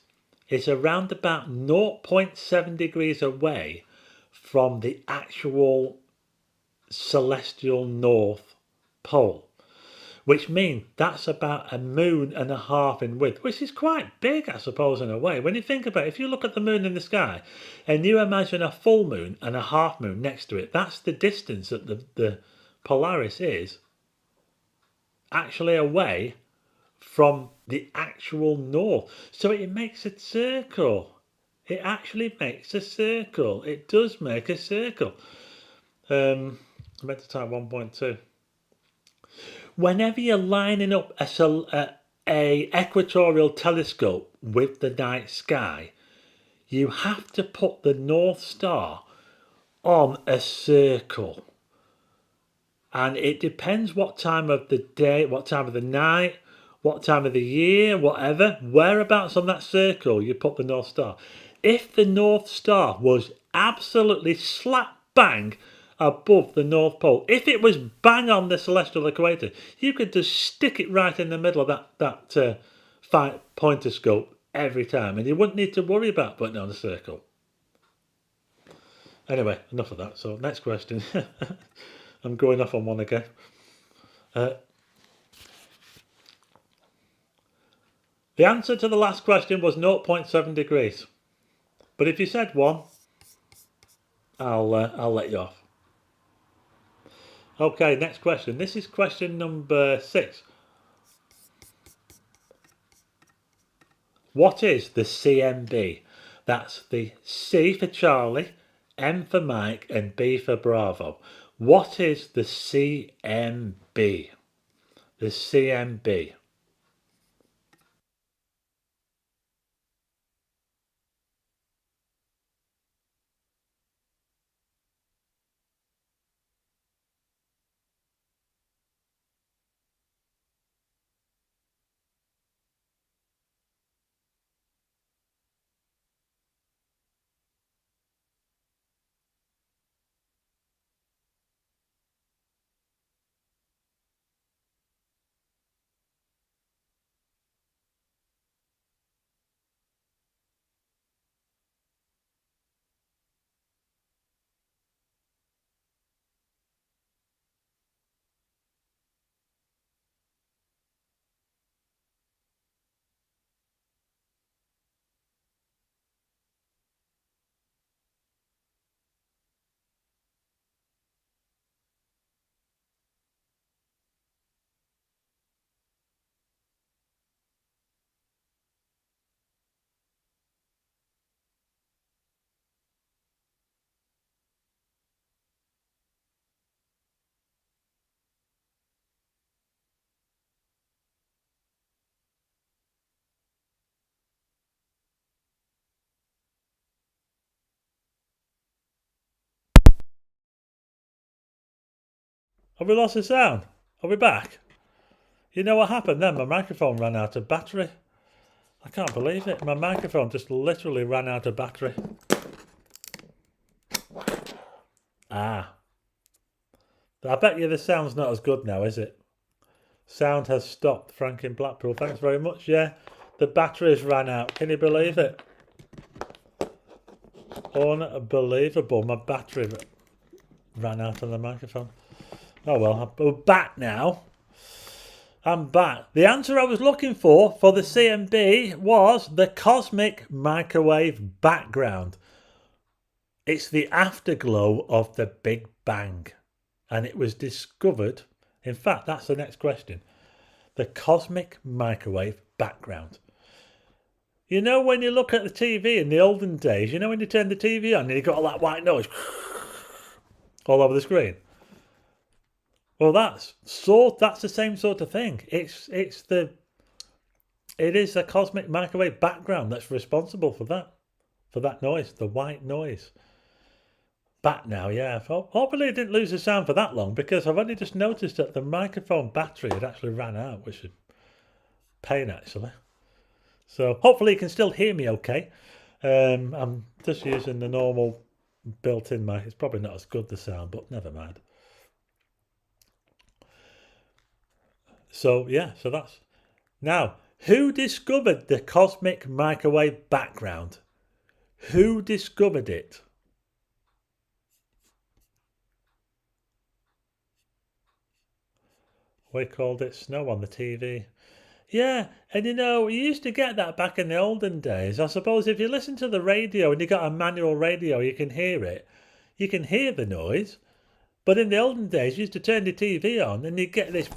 S1: is around about 0.7 degrees away from the actual celestial North Pole, which means that's about a moon and a half in width, which is quite big, I suppose, in a way. When you think about it, if you look at the moon in the sky and you imagine a full moon and a half moon next to it, that's the distance that the Polaris is actually away from the actual north. So it makes a circle. It actually makes a circle. It does make a circle. I meant to type 1.2. Whenever you're lining up a equatorial telescope with the night sky, you have to put the North Star on a circle. And it depends what time of the day, what time of the night, what time of the year, whatever, whereabouts on that circle you put the North Star. If the North Star was absolutely slap bang above the North Pole, if it was bang on the celestial equator, you could just stick it right in the middle of that pointer scope every time, and you wouldn't need to worry about putting it on a circle. Anyway, enough of that. So next question. I'm going off on one again. The answer to the last question was 0.7 degrees. But if you said 1, I'll let you off. Okay, next question. This is question number 6. What is the CMB? That's the C for Charlie, M for Mike, and B for Bravo. What is the CMB? The CMB. Have we lost the sound? Are we back? You know what happened then? My microphone ran out of battery. I can't believe it. My microphone just literally ran out of battery. Ah. I bet you the sound's not as good now, is it? Sound has stopped. Frank in Blackpool. Thanks very much. Yeah, the batteries ran out. Can you believe it? Unbelievable. My battery ran out on the microphone. Oh well, we're back now. I'm back. The answer I was looking for the CMB was the cosmic microwave background. It's the afterglow of the Big Bang. And it was discovered, in fact, that's the next question. The cosmic microwave background. You know when you look at the TV in the olden days, you know when you turn the TV on and you got all that white noise all over the screen? Well, that's the same sort of thing. It is the cosmic microwave background that's responsible for that noise, the white noise. Back now, yeah. Hopefully it didn't lose the sound for that long, because I've only just noticed that the microphone battery had actually ran out, which is pain actually. So hopefully you can still hear me okay. I'm just using the normal built-in mic. It's probably not as good, the sound, but never mind. So yeah, so that's... Now, who discovered the cosmic microwave background? Who discovered it? We called it snow on the TV. Yeah, and you know, you used to get that back in the olden days. I suppose if you listen to the radio and you got a manual radio, you can hear it. You can hear the noise. But in the olden days, you used to turn the TV on and you get this...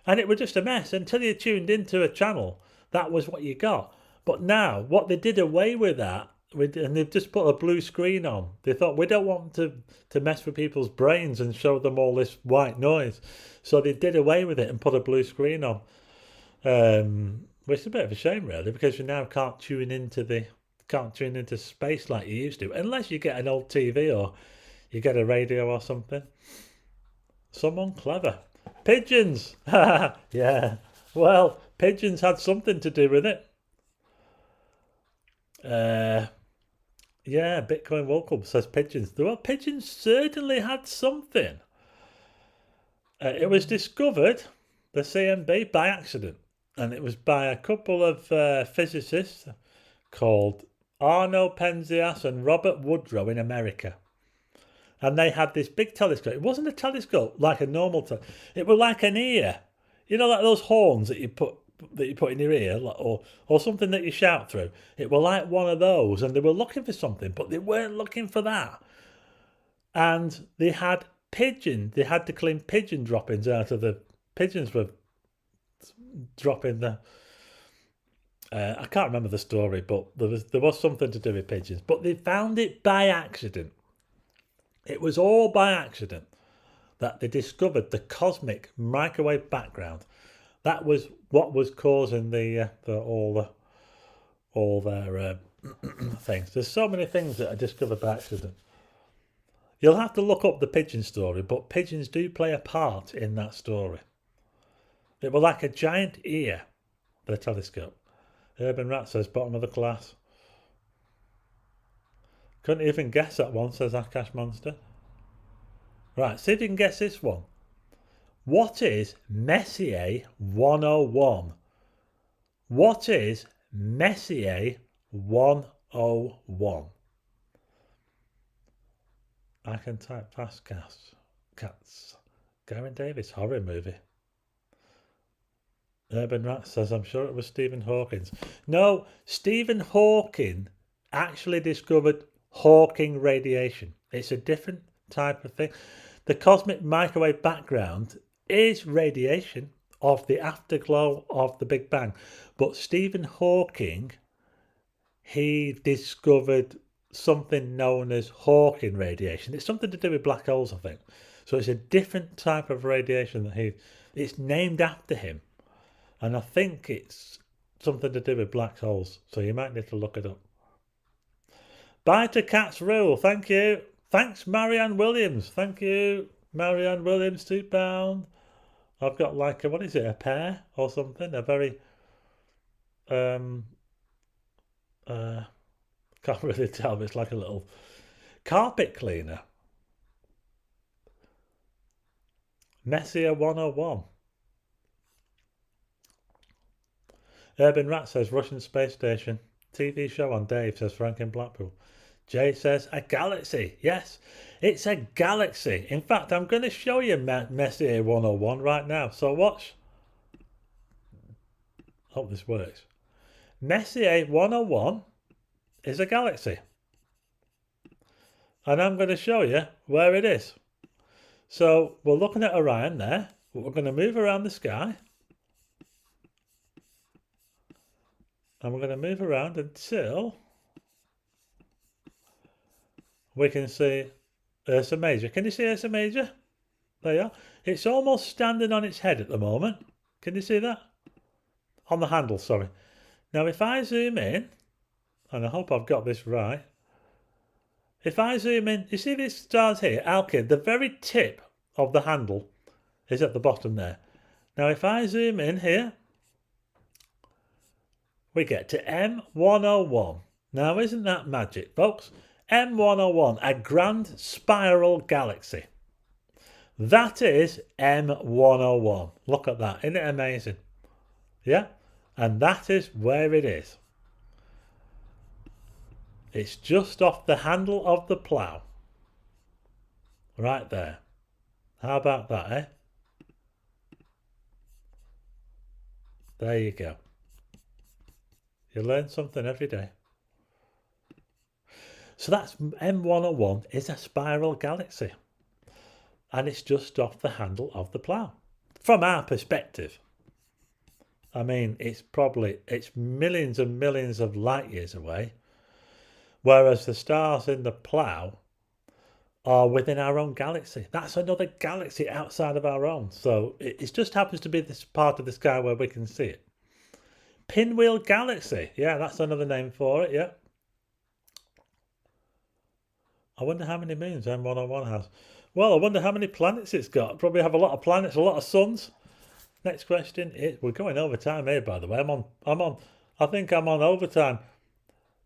S1: And it was just a mess until you tuned into a channel. That was what you got. But now, what they did away with that, and they've just put a blue screen on. They thought, we don't want to mess with people's brains and show them all this white noise. So they did away with it and put a blue screen on. Which is a bit of a shame, really, because you now can't tune into space like you used to, unless you get an old TV or you get a radio or something. Someone clever. Pigeons! Yeah. Well, pigeons had something to do with it. Yeah, Bitcoin World Club says pigeons. Well, pigeons certainly had something. It was discovered, the CMB, by accident. And it was by a couple of physicists called Arno Penzias and Robert Woodrow in America. And they had this big telescope. It wasn't a telescope like a normal telescope. It was like an ear. You know, like those horns that you put in your ear, or something that you shout through. It was like one of those, and they were looking for something, but they weren't looking for that. And they had pigeon. They had to clean pigeon droppings out of the pigeons were dropping the. I can't remember the story, but there was something to do with pigeons. But they found it by accident. It was all by accident that they discovered the cosmic microwave background. That was what was causing all their things. There's so many things that are discovered by accident. You'll have to look up the pigeon story, but pigeons do play a part in that story. It was like a giant ear, the telescope. Urban Rat says bottom of the class. Couldn't even guess that one, says Akash Monster. Right, see if you can guess this one. What is Messier 101? What is Messier 101? I can type fast cats. Garen Davis horror movie. Urban Rat says, I'm sure it was Stephen Hawking. No, Stephen Hawking actually discovered Hawking radiation. It's a different type of thing. The cosmic microwave background is radiation of the afterglow of the Big Bang. But Stephen Hawking, he discovered something known as Hawking radiation. It's something to do with black holes, I think. So it's a different type of radiation that it's named after him. And I think it's something to do with black holes. So you might need to look it up. Bye to Cat's Rule. Thank you. Thanks, Marianne Williams. Thank you, Marianne Williams, £2. I've got like a, what is it, a pear or something? A very, can't really tell, but it's like a little carpet cleaner. Messier 101. Urban Rat says Russian space station. TV show on Dave, says Frank in Blackpool. Jay says a galaxy. Yes, it's a galaxy. In fact, I'm going to show you Messier 101 right now. So watch. Hope this works. Messier 101 is a galaxy. And I'm going to show you where it is. So we're looking at Orion there. But we're going to move around the sky. And we're going to move around until we can see Ursa Major. Can you see Ursa Major? There you are. It's almost standing on its head at the moment. Can you see that? On the handle, sorry. Now if I zoom in, and I hope I've got this right. If I zoom in, you see these stars here? Alkid, the very tip of the handle is at the bottom there. Now if I zoom in here, we get to M101. Now isn't that magic, folks? M101, a grand spiral galaxy. That is M101. Look at that. Isn't it amazing? Yeah? And that is where it is. It's just off the handle of the plough. Right there. How about that, eh? There you go. You learn something every day. So that's M101 is a spiral galaxy. And it's just off the handle of the plough. from our perspective. I mean, it's millions and millions of light years away, whereas the stars in the plough are within our own galaxy. That's another galaxy outside of our own. So it just happens to be this part of the sky where we can see it. Pinwheel Galaxy. Yeah, that's another name for it, yeah. I wonder how many moons M101 has. Well, I wonder how many planets it's got. Probably have a lot of planets, a lot of suns. Next question is, we're going overtime here, by the way. I think I'm on overtime.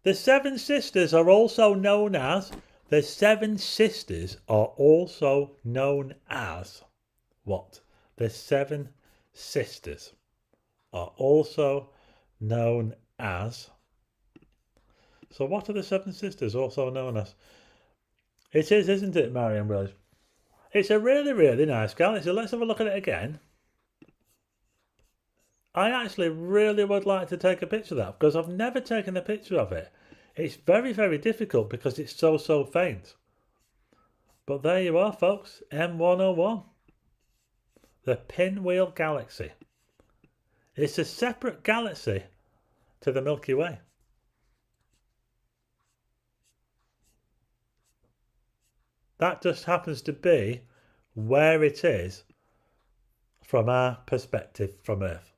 S1: The Seven Sisters are also known as what? The Seven Sisters are also known as. So what are the Seven Sisters also known as? It is, isn't it, Marion Willis? It's a really, really nice galaxy. Let's have a look at it again. I actually really would like to take a picture of that because I've never taken a picture of it. It's very, very difficult because it's so faint. But there you are, folks. M101. The Pinwheel Galaxy. It's a separate galaxy to the Milky Way. That just happens to be where it is from our perspective from Earth.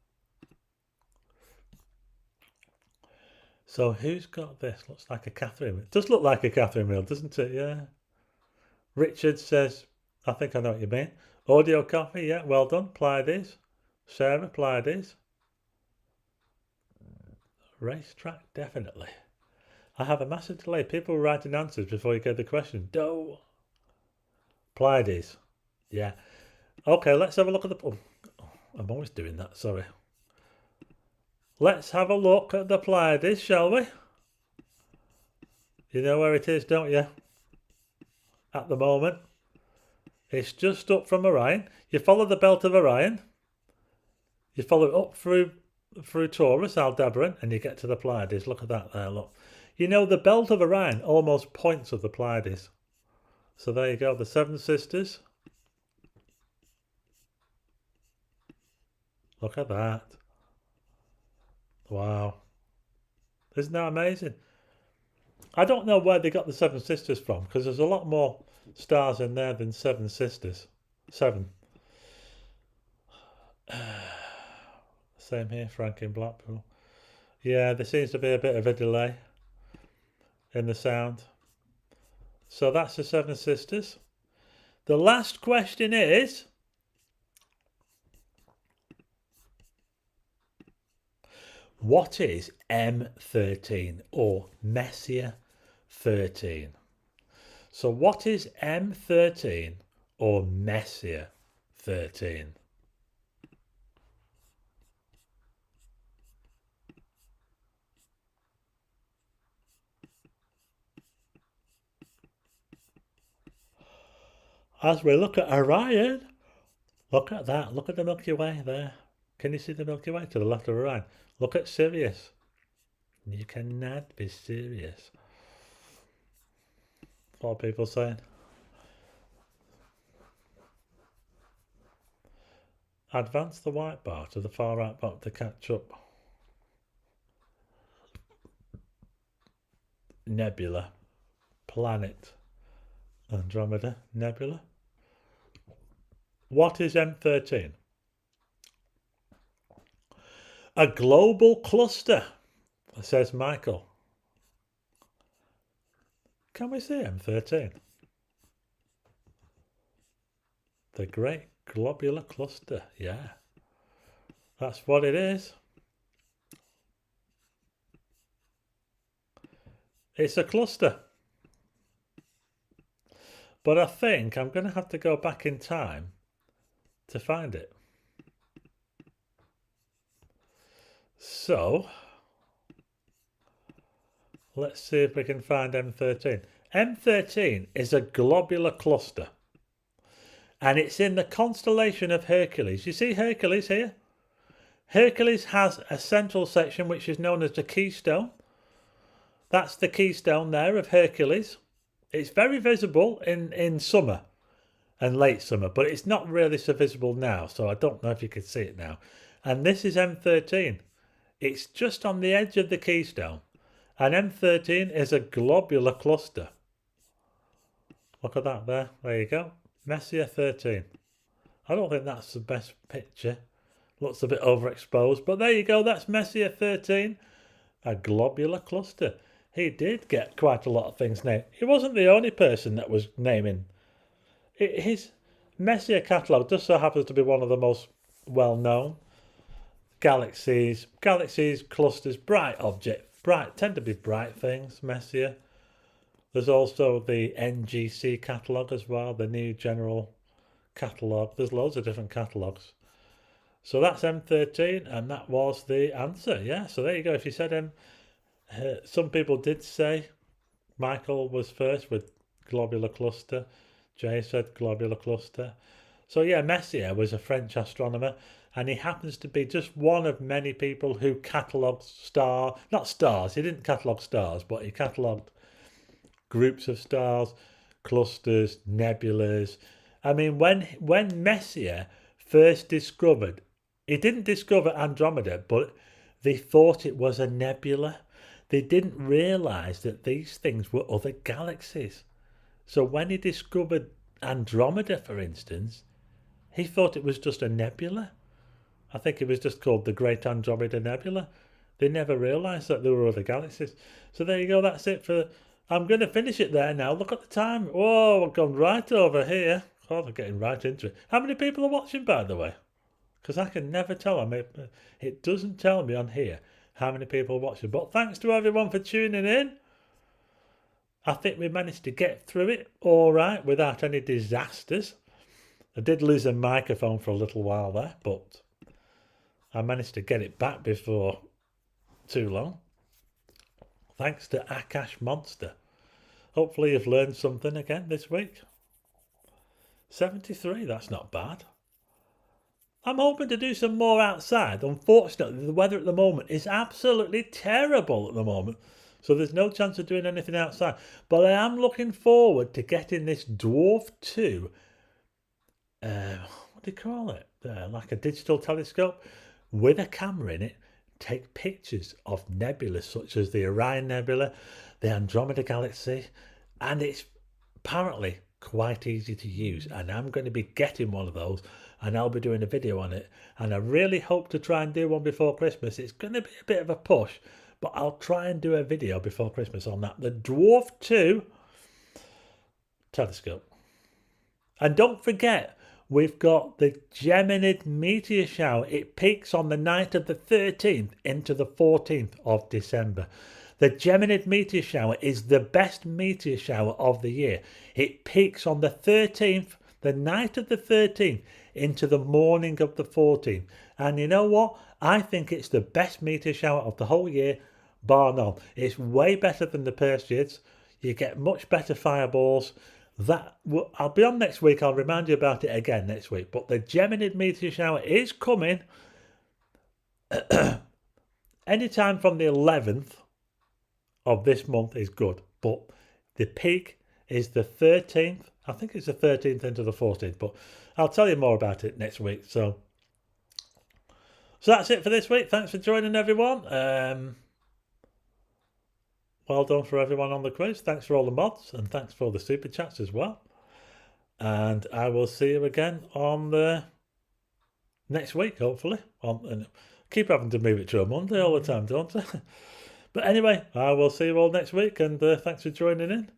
S1: So who's got this? Looks like a Catherine. It does look like a Catherine wheel, doesn't it? Yeah. Richard says, I think I know what you mean. Audio copy, yeah, well done. Pleiades. Sarah, Pleiades. Racetrack, definitely. I have a massive delay. People were writing answers before you gave the question. Do. Pleiades. Yeah. Okay, let's have a look at the... Oh, I'm always doing that, sorry. Let's have a look at the Pleiades, shall we? You know where it is, don't you? At the moment. It's just up from Orion. You follow the belt of Orion. You follow it up through Taurus, Aldebaran, and you get to the Pleiades. Look at that there, look. You know, the belt of Orion almost points of the Pleiades. So there you go, the Seven Sisters. Look at that. Wow. Isn't that amazing? I don't know where they got the Seven Sisters from, because there's a lot more stars in there than Seven Sisters. 7. Same here, Frank in Blackpool. Yeah, there seems to be a bit of a delay in the sound. So that's the Seven Sisters. The last question is... what is M13 or Messier 13? So what is M13 or Messier 13? As we look at Orion, look at that, look at the Milky Way there. Can you see the Milky Way to the left of Orion? Look at Sirius. You cannot be serious. What are people saying? Advance the white bar to the far right bar to catch up. Nebula. Planet. Andromeda. Nebula. What is M13? A global cluster, says Michael. Can we see M13? The Great Globular Cluster, yeah. That's what it is. It's a cluster. But I think I'm going to have to go back in time to find it. So, let's see if we can find M13. M13 is a globular cluster. And it's in the constellation of Hercules. You see Hercules here? Hercules has a central section which is known as the keystone. That's the keystone there of Hercules. It's very visible in summer. and late summer, but it's not really so visible now, so I don't know if you can see it now. And this is M13. It's just on the edge of the keystone. And M13 is a globular cluster. Look at that there. There you go. Messier 13. I don't think that's the best picture. Looks a bit overexposed, but there you go. That's Messier 13, a globular cluster. He did get quite a lot of things named. He wasn't the only person that was naming. His Messier catalogue just so happens to be one of the most well-known. Galaxies, clusters, bright objects, tend to be bright things, Messier. There's also the NGC catalogue as well, the New General catalogue. There's loads of different catalogues. So that's M13, and that was the answer. Yeah, so there you go. If you said some people did say Michael was first with globular cluster. Jay said globular cluster. So yeah, Messier was a French astronomer, and he happens to be just one of many people who catalogued not stars, he didn't catalogue stars, but he catalogued groups of stars, clusters, nebulas. I mean, when Messier first discovered, he didn't discover Andromeda, but they thought it was a nebula. They didn't realise that these things were other galaxies. So when he discovered Andromeda, for instance, he thought it was just a nebula. I think it was just called the Great Andromeda Nebula. They never realised that there were other galaxies. So there you go, that's it for... I'm going to finish it there now. Look at the time. Whoa, I've gone right over here. Oh, I'm getting right into it. How many people are watching, by the way? Because I can never tell. I mean, it doesn't tell me on here how many people are watching. But thanks to everyone for tuning in. I think we managed to get through it all right without any disasters. I did lose a microphone for a little while there, but I managed to get it back before too long. Thanks to Akash Monster. Hopefully you've learned something again this week. 73, that's not bad. I'm hoping to do some more outside. Unfortunately, the weather at the moment is absolutely terrible at the moment. So there's no chance of doing anything outside. But I am looking forward to getting this Dwarf 2. What do you call it? Like a digital telescope with a camera in it. Take pictures of nebulas such as the Orion Nebula, the Andromeda Galaxy, and it's apparently quite easy to use, and I'm going to be getting one of those, and I'll be doing a video on it, and I really hope to try and do one before Christmas. It's going to be a bit of a push, but I'll try and do a video before Christmas on that. The Dwarf 2 telescope. And don't forget, we've got the Geminid meteor shower. It peaks on the night of the 13th into the 14th of December. The Geminid meteor shower is the best meteor shower of the year. It peaks on the 13th, the night of the 13th, into the morning of the 14th. And you know what? I think it's the best meteor shower of the whole year, bar none. It's way better than the Perseids. You get much better fireballs. I'll be on next week. I'll remind you about it again next week. But the Geminid meteor shower is coming anytime from the 11th of this month is good. But the peak is the 13th. I think it's the 13th into the 14th. But I'll tell you more about it next week. So that's it for this week. Thanks for joining, everyone. Well done for everyone on the quiz. Thanks for all the mods, and thanks for all the super chats as well. And I will see you again on the next week, hopefully. And keep having to move it to a Monday all the time, don't I? But anyway, I will see you all next week, and thanks for joining in.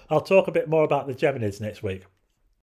S1: I'll talk a bit more about the Geminids next week.